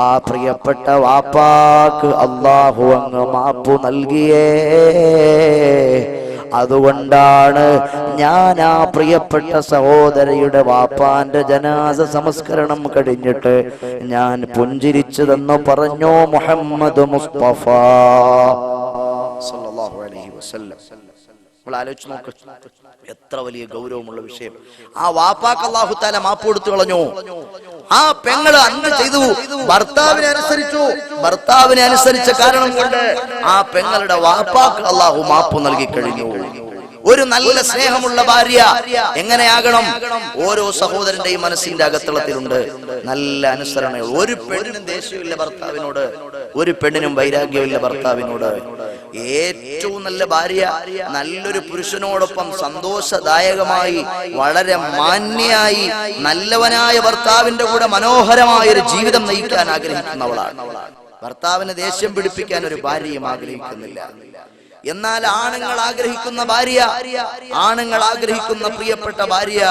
ആ പ്രിയപ്പെട്ട വാപ്പാക്ക് അല്ലാഹു അങ്ങ് മാപ്പു നൽകിയേ. അതുകൊണ്ടാണ് ഞാൻ ആ പ്രിയപ്പെട്ട സഹോദരിയുടെ വാപ്പാന്റെ ജനാസ സംസ്കരണം കഴിഞ്ഞിട്ട് ഞാൻ പുഞ്ചിരിച്ചതെന്ന് പറഞ്ഞു മുഹമ്മദ് മുസ്തഫ സല്ലല്ലാഹു അലൈഹി വസല്ലം. ആലോചിച്ച് നോക്ക്, എത്ര വലിയ ഗൗരവമുള്ള വിഷയം. ആ വാപ്പാക്ക് അല്ലാഹു തആല മാപ്പ് കൊടുത്തു കളഞ്ഞു. ആ പെങ്ങള് അന്ന് ചെയ്തു, ഭർത്താവിനെ അനുസരിച്ച കാരണം കൊണ്ട് ആ പെങ്ങളുടെ വാപ്പാക്ക് അല്ലാഹു മാപ്പ് നൽകി കഴിഞ്ഞു. ഒരു നല്ല സ്നേഹമുള്ള ഭാര്യ എങ്ങനെയാകണം? ഓരോ സഹോദരന്റെയും മനസ്സിന്റെ അകത്തളത്തിലുണ്ട് നല്ല അനുസരണ. ഒരു പെണ്ണിനും ദേഷ്യമില്ല ഭർത്താവിനോട്, ഒരു പെണ്ണിനും വൈരാഗ്യമില്ല ഭർത്താവിനോട്. ഏറ്റവും നല്ല ഭാര്യ നല്ലൊരു പുരുഷനോടൊപ്പം സന്തോഷദായകമായി വളരെ മാന്യയായി നല്ലവനായ ഭർത്താവിന്റെ കൂടെ മനോഹരമായ ഒരു ജീവിതം നയിക്കാൻ ആഗ്രഹിക്കുന്നവളാണ്. ഭർത്താവിനെ ദേഷ്യം പിടിപ്പിക്കാൻ ഒരു ഭാര്യയും ആഗ്രഹിക്കുന്നില്ല. എന്നാൽ ആണുങ്ങൾ ആഗ്രഹിക്കുന്ന ഭാര്യ, ആണുങ്ങൾ ആഗ്രഹിക്കുന്ന പ്രിയപ്പെട്ട ഭാര്യ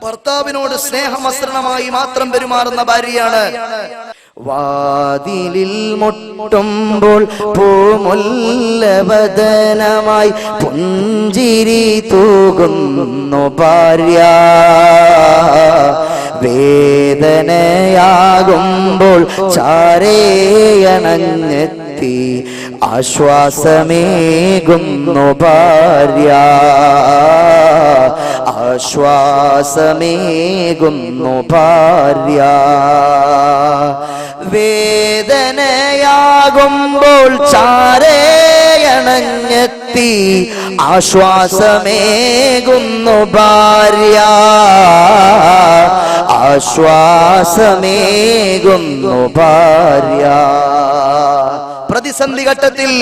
ഭർത്താവിനോട് സ്നേഹമസൃണമായി മാത്രം പെരുമാറുന്ന ഭാര്യയാണ്. വാതിലിൽ മുട്ടുമ്പോൾ പൂമുല്ലവദനമായി പുഞ്ചിരി തൂകുന്നു ഭാര്യ, വേദനയാകുമ്പോൾ ചാരേയണഞ്ഞെത്തി ആശ്വാസമേകുന്നു ഭാര്യ, ആശ്വാസമേകുന്നു ഭാര്യ. വേദനയാകുമ്പോൾ ചാരേയണഞ്ഞെത്തി ആശ്വാസമേകുന്നു ഭാര്യ, ആശ്വാസമേകുന്നു ഭാര്യ. പ്രതിസന്ധി ഘട്ടത്തിൽ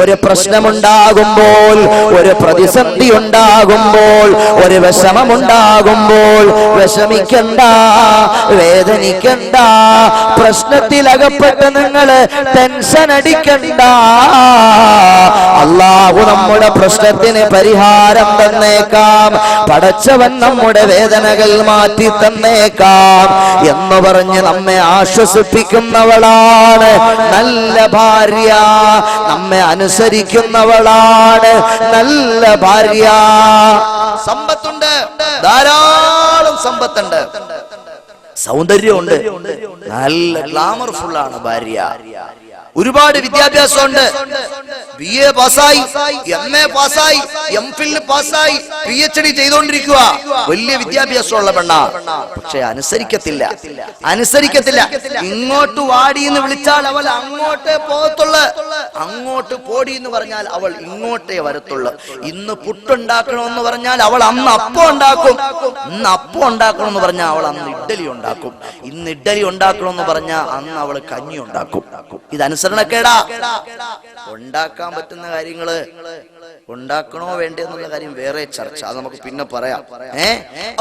ഒരു പ്രശ്നമുണ്ടാകുമ്പോൾ, ഒരു പ്രതിസന്ധി ഉണ്ടാകുമ്പോൾ, ഒരു വിഷമമുണ്ടാകുമ്പോൾ വിഷമിക്കണ്ട, വേദനിക്കണ്ട, പ്രശ്നത്തിലകപ്പെട്ട് നിങ്ങൾ ടെൻഷൻ അടിക്കണ്ട. അല്ലാഹു നമ്മുടെ പ്രശ്നത്തിന് പരിഹാരം തന്നേക്കാം, പടച്ചവൻ നമ്മുടെ വേദനകൾ മാറ്റി തന്നേക്കാം എന്ന് പറഞ്ഞ് നമ്മെ ആശ്വസിപ്പിക്കുന്നവളാണ് നല്ല ഭാര്യ, നമ്മെ അനുസരിക്കുന്നവളാണ് നല്ല ഭാര്യ. സമ്പത്തുണ്ട്, ധാരാളം സമ്പത്തുണ്ട്, സൗന്ദര്യമുണ്ട്, നല്ല ഗ്ലാമർഫുൾ ആണ് ഭാര്യ. ഒരുപാട് വിദ്യാഭ്യാസമുണ്ട്, BA പാസ്സായി, MA പാസ്സായി, MPhil പാസ്സായി, PhD ചെയ്തുകൊണ്ടിരിക്കുക, വലിയ വിദ്യാഭ്യാസമുള്ള പെണ്ണാ. പക്ഷെ അനുസരിക്കത്തില്ല. ഇങ്ങോട്ട് വാടി എന്ന് വിളിച്ചാൽ അവൾ അങ്ങോട്ടേ പോകത്തുള്ളു, അങ്ങോട്ട് പോടി എന്ന് പറഞ്ഞാൽ അവൾ ഇങ്ങോട്ടേ വരത്തുള്ളു. ഇന്ന് പുട്ടുണ്ടാക്കണമെന്ന് പറഞ്ഞാൽ അവൾ അന്ന് അപ്പം ഉണ്ടാക്കും, ഇന്ന് അപ്പം ഉണ്ടാക്കണമെന്ന് പറഞ്ഞാൽ അവൾ അന്ന് ഇഡ്ഡലി ഉണ്ടാക്കും, ഇന്ന് ഇഡ്ഡലി ഉണ്ടാക്കണമെന്ന് പറഞ്ഞാൽ അന്ന് അവൾ കഞ്ഞി ഉണ്ടാക്കും. ഇത് അനുസരണക്കേടാ. ഉണ്ടാക്കാൻ പറ്റുന്ന കാര്യങ്ങള് ഉണ്ടാക്കണോ വേണ്ടേ എന്നുള്ള കാര്യം വേറെ ചർച്ച, അത് നമുക്ക് പിന്നെ പറയാം.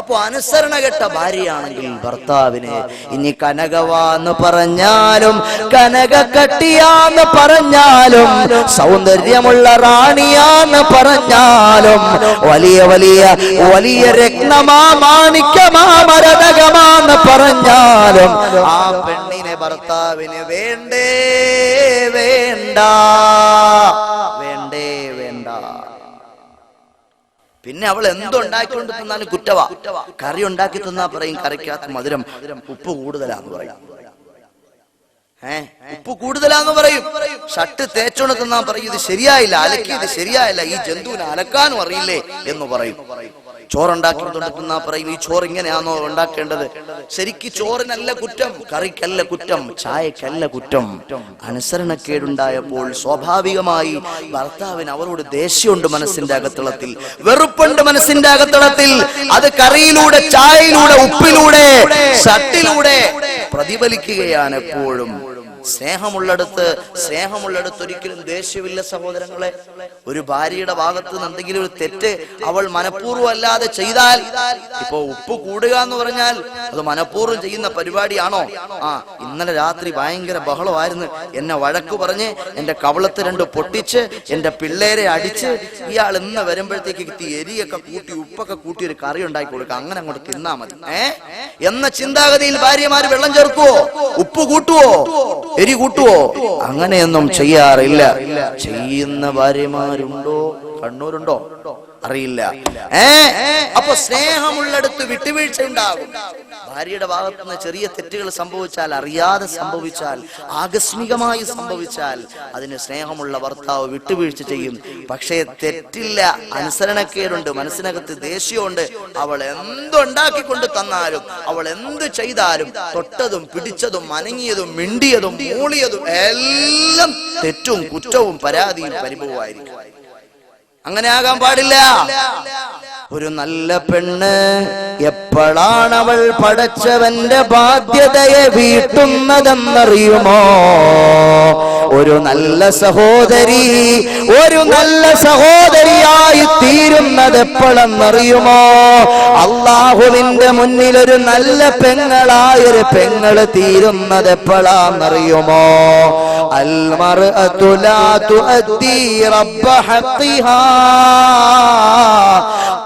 അപ്പൊ അനുസരണ കെട്ട ഭാര്യയാണെങ്കിൽ ഭർത്താവിന് ഇനി കനകവാന്ന് പറഞ്ഞാലും കനകക്കട്ടിയാന്ന് പറഞ്ഞാലും സൗന്ദര്യമുള്ള റാണിയാന്ന് പറഞ്ഞാലും വലിയ വലിയ വലിയ രത്നമാ മാണിക്യമാ മരതകമാന്ന് പറഞ്ഞാലും ആ പെണ്ണിനെ ഭർത്താവിന് വേണ്ടേ വേണ്ട, വേണ്ടേ വേണ്ട. പിന്നെ അവൾ എന്തുണ്ടാക്കിക്കൊണ്ട് തിന്നാലും കുറ്റവാ. കറി ഉണ്ടാക്കി തിന്നാ പറയും കറിക്കകത്ത് മധുരം, ഉപ്പ് കൂടുതലാന്ന് പറയും. ഉപ്പ് കൂടുതലാന്ന് പറയും. ഷർട്ട് തേച്ചോണ്ട് തിന്നാൻ പറയും ഇത് ശരിയായില്ല, അലക്കിയത് ശരിയായില്ല, ഈ ജന്തുവിനെ അലക്കാനും അറിയില്ലേ എന്ന് പറയും. ചോറുണ്ടാക്കിക്കൊണ്ട് തിന്നാ പറയും ഈ ചോറ് ഇങ്ങനെയാണോ ഉണ്ടാക്കേണ്ടത്. ശരിക്ക് ചോറിനല്ല കുറ്റം, കറിക്കല്ല കുറ്റം, ചായക്കല്ല കുറ്റം. അനുസരണക്കേടുണ്ടായപ്പോൾ സ്വാഭാവികമായി ഭർത്താവിന് അവരോട് ദേഷ്യമുണ്ട് മനസ്സിന്റെ അകത്തളത്തിൽ, വെറുപ്പുണ്ട് മനസ്സിന്റെ അകത്തളത്തിൽ. അത് കറിയിലൂടെ, ചായയിലൂടെ, ഉപ്പിലൂടെ, ഷർട്ടിലൂടെ പ്രതിഫലിക്കുകയാണ് എപ്പോഴും. സ്നേഹമുള്ളിടത്ത് ഒരിക്കലും ദേഷ്യമില്ല സഹോദരങ്ങളെ. ഒരു ഭാര്യയുടെ ഭാഗത്ത് നിന്ന് എന്തെങ്കിലും ഒരു തെറ്റ് അവൾ മനഃപൂർവ്വം അല്ലാതെ ചെയ്താൽ, ഇപ്പൊ ഉപ്പ് കൂടുക എന്ന് പറഞ്ഞാൽ അത് മനഃപൂർവ്വം ചെയ്യുന്ന പരിപാടിയാണോ? ഇന്നലെ രാത്രി ഭയങ്കര ബഹളമായിരുന്നു, എന്നെ വഴക്ക് പറഞ്ഞ് എന്റെ കവളത്ത് രണ്ട് പൊട്ടിച്ച് എന്റെ പിള്ളേരെ അടിച്ച് ഇയാൾ ഇന്ന് വരുമ്പോഴത്തേക്ക് എരിയൊക്കെ കൂട്ടി ഉപ്പൊക്കെ കൂട്ടി ഒരു കറി ഉണ്ടാക്കി കൊടുക്കുക, അങ്ങനെ അങ്ങോട്ട് തിന്നാ മതി എന്ന ചിന്താഗതിയിൽ ഭാര്യമാര് വെള്ളം ചേർക്കുവോ, ഉപ്പ് കൂട്ടുവോ, എരി കൂട്ടുവോ? അങ്ങനെയൊന്നും ചെയ്യാറില്ല. ചെയ്യുന്ന ഭാര്യമാരുണ്ടോ? കണ്ണൂരുണ്ടോ അറിയില്ല. അപ്പൊ സ്നേഹമുള്ളിടത്ത് വിട്ടുവീഴ്ച ഉണ്ടാകും. ഭാര്യയുടെ ഭാഗത്ത് നിന്ന് ചെറിയ തെറ്റുകൾ സംഭവിച്ചാൽ, അറിയാതെ സംഭവിച്ചാൽ, ആകസ്മികമായി സംഭവിച്ചാൽ അതിന് സ്നേഹമുള്ള ഭർത്താവ് വിട്ടുവീഴ്ച ചെയ്യും. പക്ഷേ തെറ്റില്ല, അനുസരണക്കേടുണ്ട്, മനസ്സിനകത്ത് ദേഷ്യമുണ്ട്, അവൾ എന്തുണ്ടാക്കിക്കൊണ്ട് തന്നാലും, അവൾ എന്ത് ചെയ്താലും, തൊട്ടതും പിടിച്ചതും അനങ്ങിയതും മിണ്ടിയതും മൂളിയതും എല്ലാം തെറ്റും കുറ്റവും പരാതിയും പരിഭവമായിരിക്കും. അങ്ങനെ ആകാൻ പാടില്ല. ഒരു നല്ല പെണ്ണ് എപ്പോഴാണ് അവൾ പടച്ചവന്റെ ബാധ്യതയെ വീട്ടുന്നതെന്നറിയുമോ? ഒരു നല്ല സഹോദരി, ഒരു നല്ല സഹോദരിയായി തീരുന്നത് എപ്പോഴെന്നറിയുമോ? അള്ളാഹുവിന്റെ മുന്നിൽ ഒരു നല്ല പെങ്ങളായൊരു പെങ്ങള് തീരുന്നത് എപ്പോഴാന്നറിയുമോ? അൽമർഅതു ലാ തുഅദ്ദി റബ്ബ ഹഖിഹാ,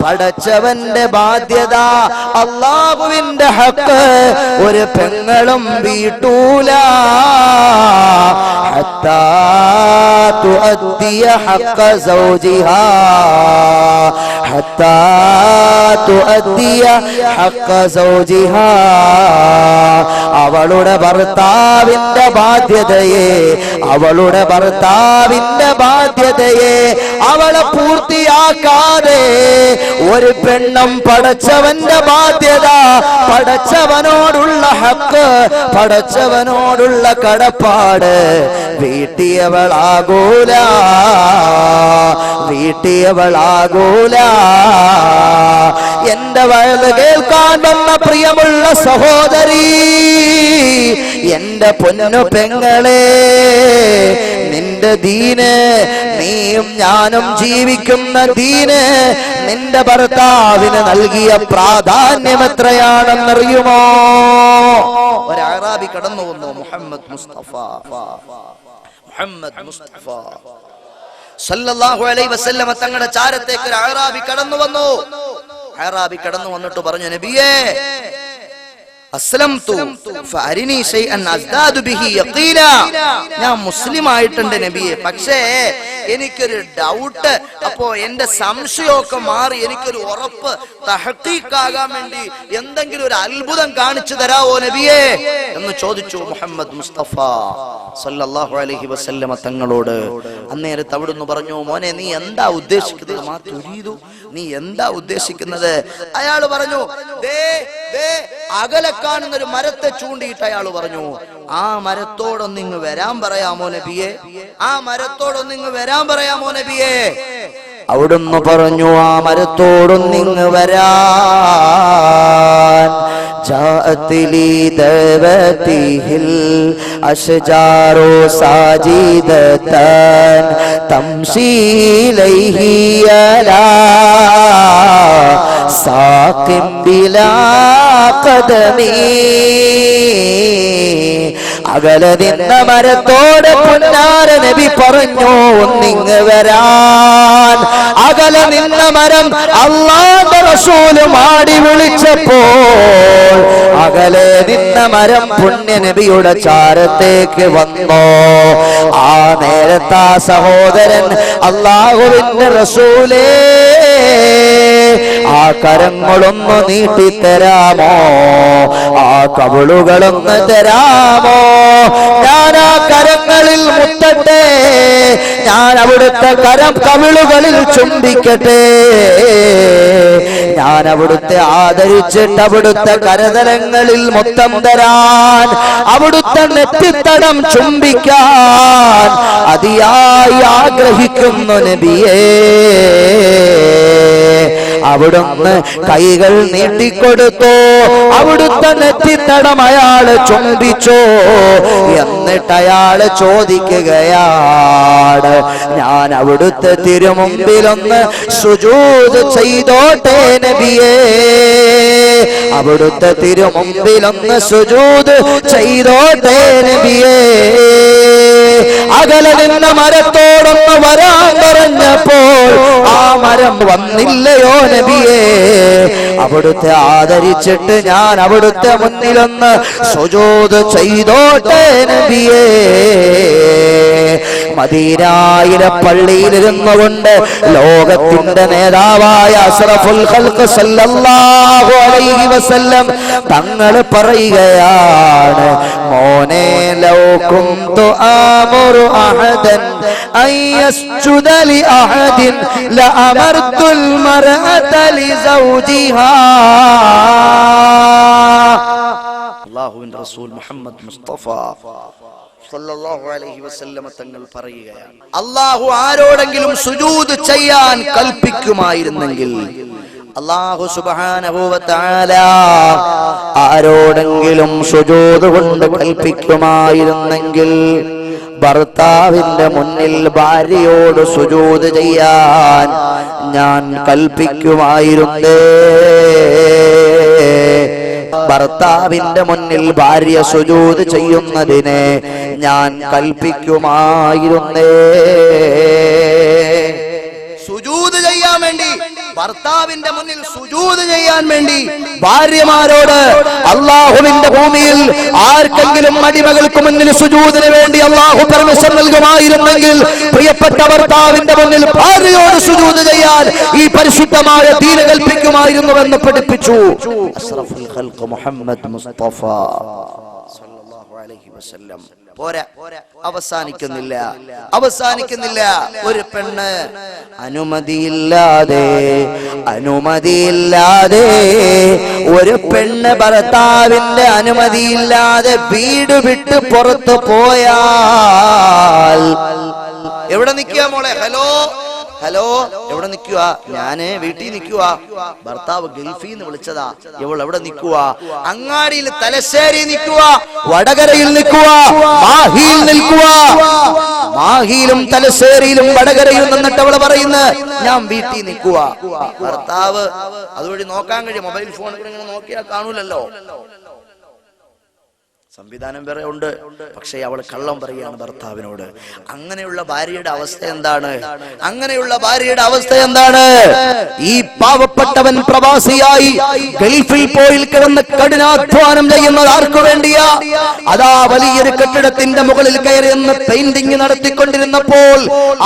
പടച്ചവന്റെ ബാധ്യത, അല്ലാഹുവിന്റെ ഹക്ക് ഒരു പെങ്ങളും വീട്ടൂല. ഹത്താ തുഅദ്ദിയ ഹഖ സൗജിഹാ, ഹത്താ തുഅദ്ദിയ ഹഖ സൗജിഹാ, അവളുടെ ഭർത്താവിന്റെ ബാധ്യതയെ, അവളുടെ ഭർത്താവിന്റെ ബാധ്യതയെ അവളെ പൂർത്തിയാക്കാതെ ഒരു പെണ്ണും പടച്ചവന്റെ ബാധ്യത, പടച്ചവനോടുള്ള ഹക്ക്, പടച്ചവനോടുള്ള കടപ്പാട് വീട്ടിയവളാകൂല, വീട്ടിയവളാകൂല. എന്റെ വയത് കേൾക്കാൻ വന്ന പ്രിയമുള്ള സഹോദരി, എന്റെ പൊന്നു പെങ്ങളെ, നിന്റെ ദീന്, നീയും ഞാനും ജീവിക്കുന്ന ദീന്, നിന്റെ ഭർത്താവിന് നൽകിയ പ്രാധാന്യം എത്രയാണെന്നറിയുമോ? ഒരു അറാബി കടന്നു വന്നു, മുഹമ്മദ് മുസ്തഫ, മുഹമ്മദ് മുസ്തഫ സല്ലല്ലാഹു അലൈഹി വസല്ലം തങ്ങളുടെ ചാരത്തേക്ക് ഒരു അറാബി കടന്നു വന്നു. അറാബി കടന്നു വന്നിട്ട് പറഞ്ഞു, നബിയേ, അസ്ലംതു ഫഅരിനി ശൈഅൻ അസ്ദാദു ബിഹി യഖീല, ഞാൻ മുസ്ലിം ആയിട്ടുണ്ട് നബിയെ, പക്ഷേ എനിക്കൊരു ഡൗട്ട്, അപ്പോ എന്റെ സംശയമൊക്കെ മാറി എനിക്കൊരു ഉറപ്പ് തഹഖീഖാകാൻ വേണ്ടി എന്തെങ്കിലും ഒരു അത്ഭുതം കാണിച്ചു തരാവോ നബിയേ എന്ന് ചോദിച്ചു മുഹമ്മദ് മുസ്തഫ സല്ലല്ലാഹു അലൈഹി വസല്ലമ തങ്ങളോട്. അന്നേരത്ത് അവിടുന്ന് പറഞ്ഞു, മോനെ നീ എന്താ ഉദ്ദേശിക്കുന്നത്? മാ തുരീദു, നീ എന്താ ഉദ്ദേശിക്കുന്നത്? അയാൾ പറഞ്ഞു, അകലെ കാണുന്ന ഒരു മരത്തെ ചൂണ്ടിയിട്ട് അയാൾ പറഞ്ഞു, ആ മരത്തോടൊന്നിങ്ങ് വരാൻ പറയാമോ നബിയെ? ആ മരത്തോടൊന്നിങ്ങ് വരാൻ പറയാമോ നബിയെ? അവിടുന്ന് പറഞ്ഞു, ആ മരത്തോടൊന്നിങ്ങ് വരാൻ. جاءت لي دعوته الأشجار ساجدة تمشي إليه على ساق بلا قدم. അകലെ നിന്ന മരത്തോട് പുന്നാര നബി പറഞ്ഞു, ഒന്നിങ്ങ് വരാൻ. അകലെ നിന്ന മരം അല്ലാഹുവിന്റെ റസൂല് മാടി വിളിച്ചപ്പോൾ അകലെ നിന്ന മരം പുണ്യ നബിയുടെ ചാരത്തേക്ക് വന്നു. ആ നേരത്തെ സഹോദരൻ, അല്ലാഹുവിന്റെ റസൂലേ, ആ കരങ്ങളൊന്ന് നീട്ടിത്തരാമോ? ആ കവിളുകളൊന്ന് തരാമോ? ഞാൻ ആ കരങ്ങളിൽ മുത്തട്ടെ, ഞാൻ അവിടുത്തെ കവിളുകളിൽ ചുംബിക്കട്ടെ, ഞാൻ അവിടുത്തെ ആദരിച്ചിട്ട് അവിടുത്തെ കരതലങ്ങളിൽ മൊത്തം തരാൻ, അവിടുത്തെ നെറ്റിത്തടം ചുംബിക്കാൻ അതിയായി ആഗ്രഹിക്കുന്നു നബിയേ. അവിടുന്ന് കൈകൾ നീട്ടിക്കൊടുത്തു, അവിടുത്തെ നെറ്റിത്തടം അയാള് ചുംബിച്ചു. എന്നിട്ട് അയാള് ചോദിക്കുകയാണ്, ഞാൻ അവിടുത്തെ തിരുമുമ്പിലൊന്ന് സുജൂദ് ചെയ്തോട്ടെ നബിയേ? അവിടുത്തെ തിരുമുമ്പിലൊന്ന് സുജൂദ് ചെയ്തോട്ടെ നബിയേ? അകലെ നിന്ന മരത്തോടൊന്ന് വരാൻ പറഞ്ഞപ്പോൾ ആ മരം വന്നില്ലയോ നബിയേ? അവിടുത്തെ ആദരിച്ചിട്ട് ഞാൻ അവിടുത്തെ മുന്നിലൊന്ന് സുജൂദ് ചെയ്തോട്ടെ നബിയേ? മദീനയിലെ പള്ളിയിലിരുന്നു കൊണ്ട് ലോകത്തിന്റെ നേതാവായ അഷ്റഫുൽ ഖൽഖ് സല്ലല്ലാഹു അലൈഹി വസല്ലം തങ്ങൾ പറയുകയാണ്, മോനെ ലൗ കുന്തു ആമുറു അഹദൻ അൻ യസ്ജുദ ലി അഹദിൻ ലഅമർതുൽ മർഅത ലിസൗജിഹാ. അല്ലാഹുവിന്റെ റസൂൽ മുഹമ്മദ് മുസ്തഫ സല്ലല്ലാഹു അലൈഹി വസല്ലം തങ്ങൾ പറയുകയാണ്, അല്ലാഹു ആരോടെങ്കിലും സുജൂദ് ചെയ്യാൻ കൽപ്പിക്കുമായിരുന്നെങ്കിൽ, അല്ലാഹു സുബ്ഹാനഹു വ തആല ആരോടെങ്കിലും സുജൂദ് കൊണ്ട് കൽപ്പിക്കുമായിരുന്നെങ്കിൽ ഭർത്താവിന്റെ മുന്നിൽ ഭാര്യയോട് സുജൂദ് ചെയ്യാൻ ഞാൻ കൽപ്പിക്കുമായിരുന്നേ. ഭർത്താവിന്റെ മുന്നിൽ ഭാര്യ സുജൂദ് ചെയ്യുന്നതിനെ ഞാൻ കൽപ്പിക്കുമായിരുന്നേ. സുജൂദ് ചെയ്യാൻ വേണ്ടി, ഭർത്താവിന്റെ മുന്നിൽ സുജൂദ് ചെയ്യാൻ വേണ്ടി ഭാര്യമാരോട് അള്ളാഹുവിന്റെ ഭൂമിയിൽ ആർക്കെങ്കിലും അടിമകൾക്ക് മുന്നിൽ സുജൂദിന് വേണ്ടി അള്ളാഹു പെർമിഷൻ നൽകുമായിരുന്നെങ്കിൽ പ്രിയപ്പെട്ട ഭർത്താവിന്റെ മുന്നിൽ ഭാര്യയോട് സുജൂദ് ചെയ്യാൻ ഈ പരിശുദ്ധമായ ദീൻ കൽപ്പിക്കുമായിരുന്നുവെന്ന് പഠിപ്പിച്ചു അഷ്റഫുൽ ഖൽഖ് മുഹമ്മദ് മുസ്തഫ സല്ലല്ലാഹു അലൈഹി വസല്ലം. പോരാ, അവസാനിക്കുന്നില്ല. ഒരു പെണ്ണ് അനുമതിയില്ലാതെ ഒരു പെണ്ണ് ഭർത്താവിന്റെ അനുമതിയില്ലാതെ വീട് വിട്ട് പുറത്തു പോയാൽ, എവിടെ നിൽക്കുക മോളെ? ഹലോ എവിടെ നിൽക്കുക? ഞാന് വീട്ടിൽ നിൽക്കുക. ഭർത്താവ് ഗൾഫിൽ നിന്ന് വിളിച്ചതാ. ഇവൾ എവിടെ നിൽക്കുക? അങ്ങാടിയിൽ, തലശ്ശേരി നിൽക്കുക, വടകരയിൽ നിൽക്കുക, മാഹിയിൽ നിൽക്കുക. മാഹിയിലും തലശ്ശേരിയിലും വടകരയിലും നിന്നിട്ട് അവള് പറയുന്നത് ഞാൻ വീട്ടിൽ നിൽക്കുക. ഭർത്താവ് അതുവഴി നോക്കാൻ കഴിയും. മൊബൈൽ ഫോൺ ഇങ്ങനെ നോക്കിയാൽ കാണൂലല്ലോ. സംവിധാനം വേറെ ഉണ്ട്. പക്ഷേ അവൾ കള്ളം പറയുകയാണ് ഭർത്താവിനോട്. അങ്ങനെയുള്ള ഭാര്യയുടെ അവസ്ഥ എന്താണ്? ഈ പാവപ്പെട്ടവൻ പ്രവാസിയായി ഗൾഫിൽ പോയി കിടന്ന് കഠിനാധ്വാനം ചെയ്യുന്നത് ആർക്കു വേണ്ടിയാ? അതാ വലിയൊരു കെട്ടിടത്തിന്റെ മുകളിൽ കയറി നിന്ന് പെയിന്റിംഗ് നടത്തിക്കൊണ്ടിരുന്നപ്പോൾ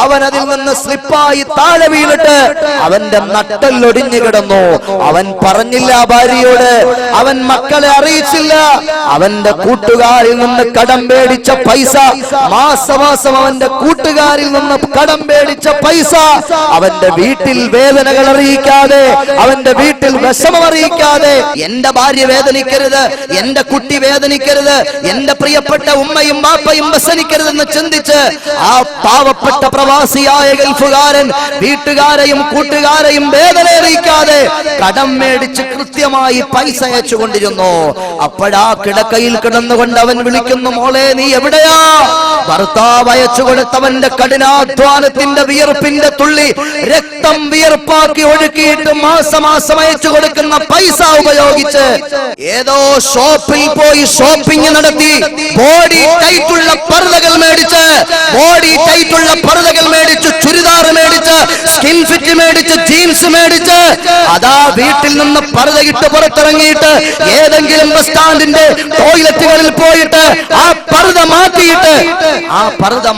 അവൻ അതിൽ നിന്ന് സ്ലിപ്പായി താഴെ വീണിട്ട് അവന്റെ നട്ടെല്ലൊടിഞ്ഞു കിടന്നു. അവൻ പറഞ്ഞില്ല ഭാര്യയോട്, അവൻ മക്കളെ അറിയിച്ചില്ല. അവന്റെ കൂട്ടുകാരിൽ നിന്ന് കടം പേടിച്ച പൈസ, മാസമാസം അവന്റെ കൂട്ടുകാരിൽ നിന്ന് കടം പേടിച്ച പൈസ അവന്റെ വീട്ടിൽ വേദനകൾ അറിയിക്കാതെ, അവന്റെ വീട്ടിൽ വിഷമം അറിയിക്കാതെ, എന്റെ ഭാര്യ വേദനിക്കരുത്, എന്റെ കുട്ടി വേദനിക്കരുത്, എന്റെ പ്രിയപ്പെട്ട ഉമ്മയും ബാപ്പയും വ്യസനിക്കരുതെന്ന് ചിന്തിച്ച് ആ പാവപ്പെട്ട പ്രവാസിയായ ഗൾഫുകാരൻ വീട്ടുകാരെയും കൂട്ടുകാരെയും വേദന അറിയിക്കാതെ കടം മേടിച്ച് കൃത്യമായി പൈസ അയച്ചുകൊണ്ടിരുന്നു. അപ്പോഴാ കിടക്കയിൽ കിടന്നുകൊണ്ട് അവൻ വിളിക്കുന്നു, മോളെ നീ എവിടെയാ? ഭർത്താവ് അയച്ചു കൊടുത്തവന്റെ കഠിനാധ്വാനത്തിന്റെ വിയർപ്പിന്റെ തുള്ളി രക്തം വിയർപ്പാക്കി ഒഴുക്കിയിട്ട് മാസമാസം അയച്ചു കൊടുക്കുന്ന പൈസ ഉപയോഗിച്ച് ഏതോ ഷോപ്പിൽ പോയി ഷോപ്പിംഗ് നടത്തി ബോഡി ടൈറ്റുള്ള പർദ്ദകൾ മേടിച്ച് ചുരിദാർ മേടിച്ച് സ്കിൻ ഫിറ്റ് മേടിച്ച് ജീൻസ് മേടിച്ച് അതാ വീട്ടിൽ നിന്ന് പർദ്ദയിട്ട് പുറത്തിറങ്ങിയിട്ട് ഏതെങ്കിലും ബസ് സ്റ്റാൻഡിന്റെ ടോയ്ലറ്റുകളിൽ പോയിട്ട് ആ പർദ്ദ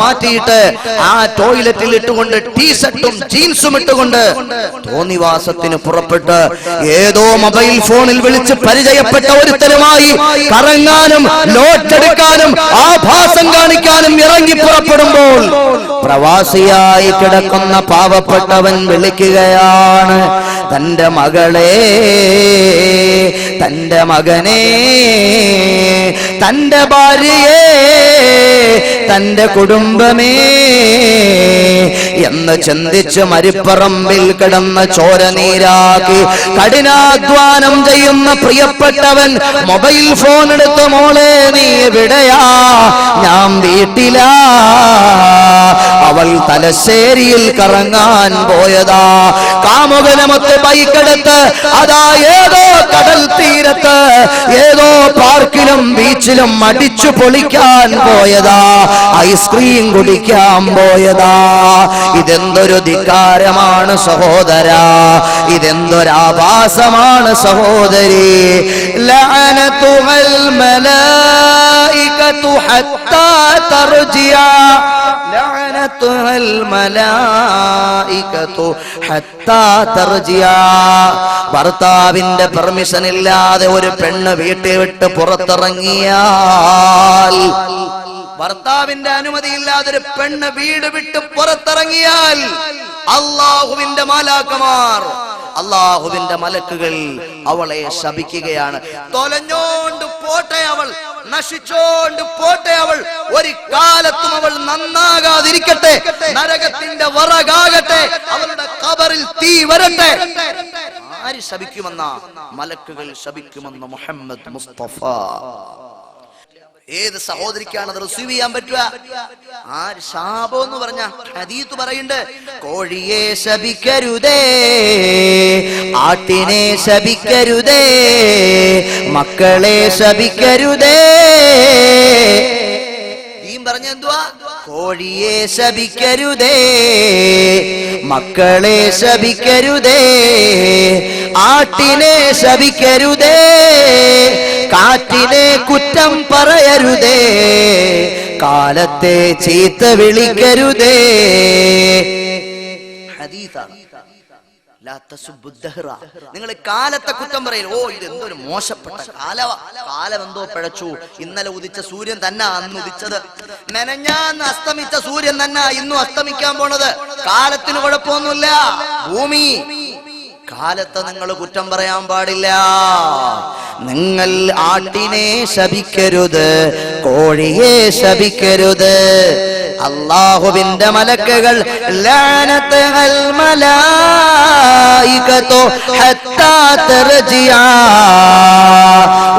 മാറ്റിയിട്ട് ആ ടോയ്ലറ്റിൽ ഇട്ടുകൊണ്ട് ടീഷർട്ടും ജീൻസും ഇട്ടുകൊണ്ട് തോന്നിവാസത്തിന് പുറപ്പെട്ട് ഏതോ മൊബൈൽ ഫോണിൽ വിളിച്ച് പരിചയപ്പെട്ട ഒരുത്തരുമായി കറങ്ങാനും ലോട്ടെടുക്കാനും ആഭാസം കാണിക്കാനും ഇറങ്ങി പുറപ്പെടുമ്പോൾ പ്രവാസിയായി കിടക്കുന്ന പാവപ്പെട്ടവൻ വിളിക്കുകയാണ്, തന്റെ മകളെ, തന്റെ മകനെ, തന്റെ ഭാര്യയെ, തന്റെ കുടുംബമേ എന്ന് ചിന്തിച്ച് മരിപ്പറമ്പിൽ കിടന്ന് ചോര നീരാക്കി കഠിനാധ്വാനം ചെയ്യുന്ന പ്രിയപ്പെട്ടവൻ മൊബൈൽ ഫോൺ എടുത്ത്, മോളെ നീ എവിടെയാ? ഞാൻ വീട്ടിലാ. അവൾ തലശ്ശേരിയിൽ കറങ്ങാൻ പോയതാ. കാമുകനമൊത്ത് ബൈക്കെടുത്ത് അതാ ഏതോ കടൽ തീരത്ത് ഏതോ പാർക്കിലും ബീച്ചിലും അടിച്ചു പൊളിക്കാൻ പോയതാ, ഐസ്ക്രീം കുടിക്കാൻ പോയതാ. ഇതെന്തൊരു ധിക്കാരമാണ് സഹോദരാ, ഇതെന്തൊരാഭാസമാണ് സഹോദരി. ലഅനതുൽ മലായിക حتى ترجع لعنتها الملائكة حتى ترجع. ഭർത്താവിന്റെ പെർമിഷൻ ഇല്ലാതെ ഒരു പെണ്ണ് വീട്ടിൽ വിട്ട് പുറത്തിറങ്ങിയാൽ, ഭർത്താവിന്റെ അനുമതി ഇല്ലാതെ ഒരു പെണ്ണ് വീട് വിട്ട് പുറത്തിറങ്ങിയാൽ അല്ലാഹുവിന്റെ മാലാഖമാർ, അല്ലാഹുവിന്റെ മലക്കുകൾ അവളെ ശപിക്കുകയാണ്. തൊലഞ്ഞോണ്ട് പോട്ടെ അവൾ, നശിച്ചോണ്ട് പോട്ടെ അവൾ, ഒരു കാലത്തും അവൾ നന്നാകാതിരിക്കട്ടെ, നരകത്തിന്റെ വറകാകട്ടെ, അവളുടെ ഖബറിൽ തീ വരട്ടെ. ആര് ശപിക്കുമെന്ന? മലക്കുകൾ ശപിക്കുമെന്ന് മുഹമ്മദ് മുസ്തഫ. ഏത് സഹോദരിക്കാണ് അത് റിസീവ് ചെയ്യാൻ പറ്റുക? ആര് ശാപം എന്ന് പറഞ്ഞ ഹദീത്ത് പറയുന്നുണ്ട്, കോഴിയെ ശപിക്കരുതേ, ആട്ടിനെ ശപിക്കരുതേ, മക്കളെ ശപിക്കരുതേ. പറഞ്ഞ എന്തുവാ? കോഴിയെ ശപിക്കരുതേ, മക്കളെ ശപിക്കരുതേ, ആട്ടിനെ ശപിക്കരുതേ, കാറ്റിനെ കുറ്റം പറയരുതേ, കാലത്തെ ചീത്ത വിളിക്കരുതേ. ഹദീസാണ്. നിങ്ങൾ കാലത്തെ കുറ്റം പറയരുത്. ഓ, ഇത് എന്തൊരു മോശപ്പെട്ട കാലം എന്തോ പിഴച്ചു. ഇന്നലെ ഉദിച്ച സൂര്യൻ തന്നെ അന്ന് ഉദിച്ചത്, മെനഞ്ഞാന്ന് അസ്തമിച്ച സൂര്യൻ തന്നെ ഇന്നും അസ്തമിക്കാൻ പോണത്. കാലത്തിന് കുഴപ്പമൊന്നുമില്ല. ഭൂമി, കാലത്തെ നിങ്ങൾ കുറ്റം പറയാൻ പാടില്ല. നിങ്ങൾ ആട്ടിനെ ശപിക്കരുത്, കോഴിയെ ശപിക്കരുത്. അല്ലാഹുവിന്റെ മലക്കുകൾ ലഅനത്തുൽ മലായികതു ഹത്താ തർജിഅ.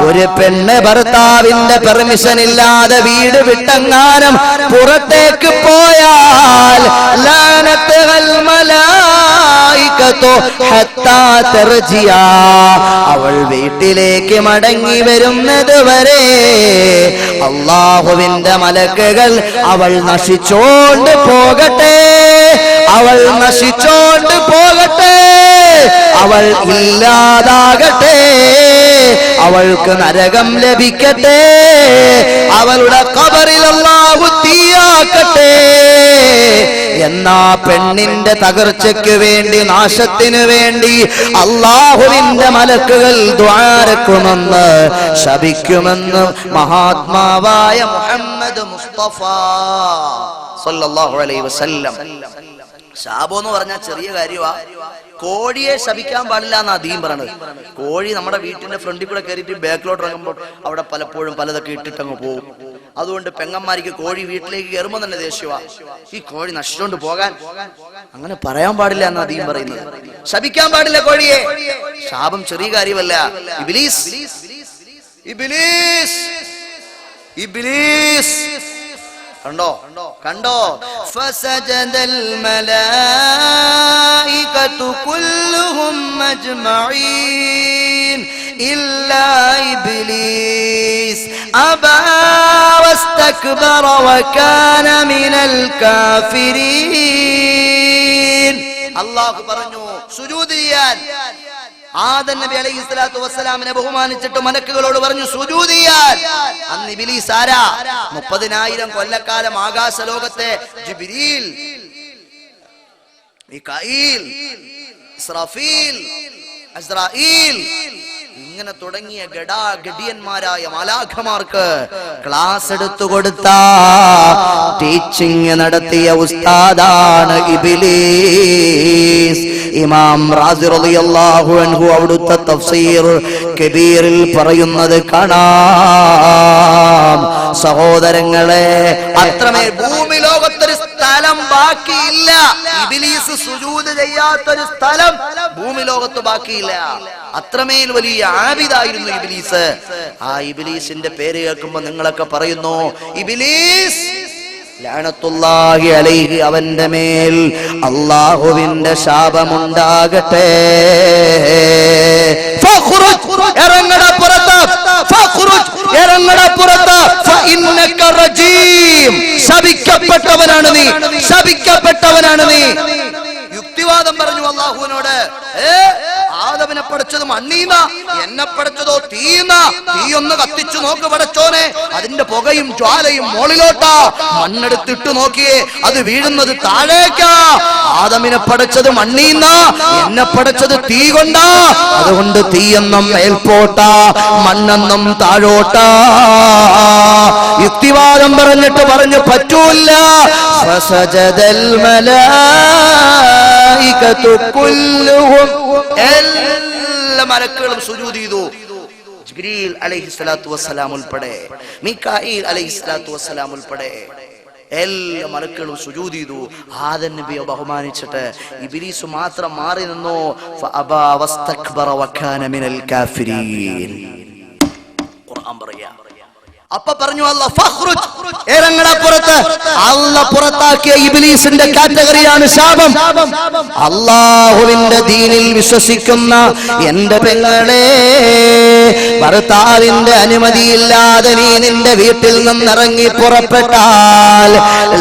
ഒരു പെണ്ണ് ഭർത്താവിന്റെ പെർമിഷൻ ഇല്ലാതെ വീട് വിട്ടെങ്ങാനും പുറത്തേക്ക് പോയാൽ ലഅനത്തുൽ മലായികതു ഹത്താ തർജിഅ, അവൾ വീട്ടിലേക്ക് മടങ്ങി വരുന്നത് വരെ അല്ലാഹുവിന്റെ മലക്കുകൾ അവൾ നശിച്ചോണ്ട് പോകട്ടെ, അവൾ നശിച്ചോണ്ട് പോകട്ടെ, അവൾ ഇല്ലാതാകട്ടെ, അവൾക്ക് നരകം ലഭിക്കട്ടെ, അവളുടെ ഖബറിൽ അല്ലാഹു തീയാക്കട്ടെ എന്നാ പെണ്ണിന്റെ തകർച്ചയ്ക്ക് വേണ്ടി, നാശത്തിന് വേണ്ടി അല്ലാഹുവിന്റെ മലക്കുകൾ ദുആരക്കുമെന്ന്, ശപിക്കുമെന്ന് മഹാത്മാവായ മുഹമ്മദ് മുസ്തഫ സല്ലല്ലാഹു അലൈഹി വസല്ലം. ശാപം എന്ന് പറഞ്ഞാൽ ചെറിയ കാര്യമാ. കോഴിയെ ശപിക്കാൻ പാടില്ല എന്നാ ദീൻ പറയണത്. കോഴി നമ്മുടെ വീട്ടിന്റെ ഫ്രണ്ടിൽ കൂടെ കയറിയിട്ട് ബാക്കിലോട്ട് ഇറങ്ങുമ്പോൾ അവിടെ പലപ്പോഴും പലതൊക്കെ ഇട്ടിട്ടങ്ങ് പോകും. അതുകൊണ്ട് പെങ്ങന്മാർക്ക് കോഴി വീട്ടിലേക്ക് കയറുമ്പോൾ തന്നെ ദേഷ്യവാ, ഈ കോഴി നശിച്ചോണ്ട് പോകാൻ. അങ്ങനെ പറയാൻ പാടില്ല എന്നാ ദീൻ പറയുന്നത്. ശപിക്കാൻ പാടില്ല കോഴിയെ. ശാപം ചെറിയ കാര്യമല്ല. ഇബ്ലീസ്, ഇബ്ലീസ്, ഇബ്ലീസ് കണ്ടോ കണ്ടോ? ഫസജദൽ മലായികതു കുല്ലുഹും അജ്മഈൻ ഇല്ലാ ഇബ്ലീസ് അബാ വസ്തക്ബറ വകാന മിനൽ കാഫിരീൻ. അല്ലാഹു പറഞ്ഞു സുജൂദ് ചെയ്യാൻ. ആദം നബി അലൈഹി സ്വലാത്തു വസ്സലാമിനെ ബഹുമാനിച്ചിട്ട് മലക്കുകളോട് പറഞ്ഞു സുജൂദ് ചെയ്യാൻ. അന്ന് ഇബ്ലീസ് ആരാ? 30,000 കൊല്ലക്കാലം ആകാശ ലോകത്തെ ജിബ്രീൽ, മികായിൽ, ഇസ്രാഫീൽ, അസ്രായീൽ ഇങ്ങനെ തുടങ്ങിയ ഗഡിയന്മാരായ മാലാഖമാർക്ക് ക്ലാസ് എടുത്തു കൊടുത്ത, ടീച്ചിങ് നടത്തിയ ഉസ്താദാണ് ഇബ്ലീസ്. ഇമാം റാസി റളിയല്ലാഹു അൻഹു അവിടുത്തെ തഫ്സീർ കബീറിൽ പറയുന്നത് കാണാം. സഹോദരങ്ങളെ, അത്രമേൽ ഭൂമി ലോകത്തൊരു സ്ഥലം ബാക്കിയില്ല, ഇബ്ലീസ് സുജൂദ് ചെയ്യാത്തൊരു സ്ഥലം ഭൂമി ലോകത്ത് ബാക്കിയില്ല. അത്രമേൽ വലിയ ആബിദായിരുന്നു ഇബ്ലീസ്. ആ ഇബ്ലീസിന്റെ പേര് കേൾക്കുമ്പോ നിങ്ങളൊക്കെ പറയുന്നു ഇബ്ലീസ് ലഅനത്തുല്ലാഹി അലൈഹി, അവന്റെ മേൽ അല്ലാഹുവിന്റെ ശാപമുണ്ടാകട്ടെ. ഇറങ്ങട പുറത്ത്, ഇറങ്ങട പുറത്ത്, ഫഇന്നക റജീം, ശപിക്കപ്പെട്ടവനാണ് നീ, ശപിക്കപ്പെട്ടവനാണ് നീ. യുക്തിവാദം പറഞ്ഞു അല്ലാഹുവിനോട്. ആദം ആദവിനെ പഠിച്ചത് മണ്ണീന്ന, എന്നെ പഠിച്ചതോ തീന്ന. തീയൊന്ന് കത്തിച്ചു നോക്ക് പടച്ചോനെ, അതിന്റെ പുകയും ജ്വാലയും മോളിലോട്ടാ. മണ്ണെടുത്തിട്ട് നോക്കിയേ, അത് വീഴുന്നത് താഴേക്കാ. ആദമിനെ പഠിച്ചത് മണ്ണീന്ന, എന്നെ പഠിച്ചത് തീ കൊണ്ടാ. അതുകൊണ്ട് തീയെന്നും മേൽപോട്ടാ, മണ്ണെന്നും താഴോട്ടാ. യുക്തിവാദം പറഞ്ഞിട്ട് പറഞ്ഞു പറ്റൂല. ഫസജദൽ മലായികതു കുല്ലുഹും, എല്ലാ മലക്കുകളും സുജൂദ് ചെയ്തു. ജിബ്രീൽ അലൈഹിസ്സലാത്തു വസ്സലാം ഉൾപ്പെടെ, മീകായിൽ അലൈഹിസ്സലാത്തു വസ്സലാം ഉൾപ്പെടെ എല്ലാ മലക്കുകളും സുജൂദ് ചെയ്തു. ആദം നബിയെ ബഹുമാനിച്ചിട്ട് ഇബ്ലീസ് മാത്രം മാറി നിന്നു. ഫഅബാ വസ്തക്ബറ വകാന മിനൽ കാഫിരീൻ. ഖുർആൻ പറയാ. അപ്പൊ പറഞ്ഞു അല്ലാഹ് ഫഖ്റുജ്, ഇറങ്ങടാ പുറത്ത്. അല്ലാഹ് പുറത്താക്കിയ ഇബ്ലീസിന്റെ കാറ്റഗറിയാണ് ശാപം. അല്ലാഹുവിന്റെ ദീനിൽ വിശ്വസിക്കുന്ന എന്റെ പെങ്ങളെ, ഭർത്താവിന്റെ അനുമതിയില്ലാതെ നീ നിന്റെ വീട്ടിൽ നിന്നിറങ്ങി പുറപ്പെട്ടാൽ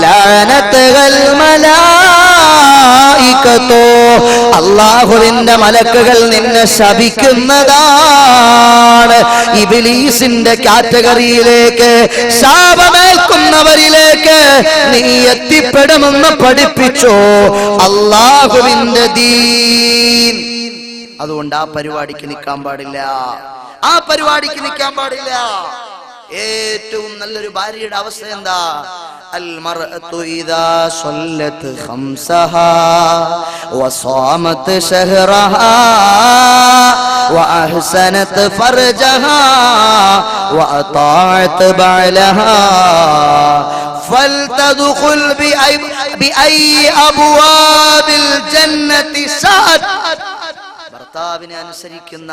ലഅനത്തുൽ മലായികതു, അല്ലാഹുവിന്റെ മലക്കുകൾ നിന്നെ ശപിക്കുന്നതാണ്. ഇബ്ലീസിന്റെ കാറ്റഗറിയിലേക്ക്, ശാപമേൽക്കുന്നവരിലേക്ക് നീ എത്തിപ്പെടുമെന്ന് പഠിപ്പിച്ചു അല്ലാഹുവിന്റെ ദീൻ. അതുകൊണ്ട് ആ പരിപാടിക്ക് നിൽക്കാൻ പാടില്ല, ആ പരിപാടിക്ക് നിൽക്കാൻ പാടില്ല. ഏറ്റവും നല്ലൊരു ഭാര്യയുടെ അവസ്ഥ എന്താ? അൽ മർഅതു ഇദാ സല്ലത്ത് ഖംസഹാ വസാമത് ശഹ്റഹാ വഅഹ്സനത് ഫർജഹാ വഅതാഅത് ബഅലഹാ ഫൽതദ്ഖുൽ ബിഅയ് അബ്വാബിൽ ജന്നതി ശഅത്. ഭർത്താവിനെ അനുസരിക്കുന്ന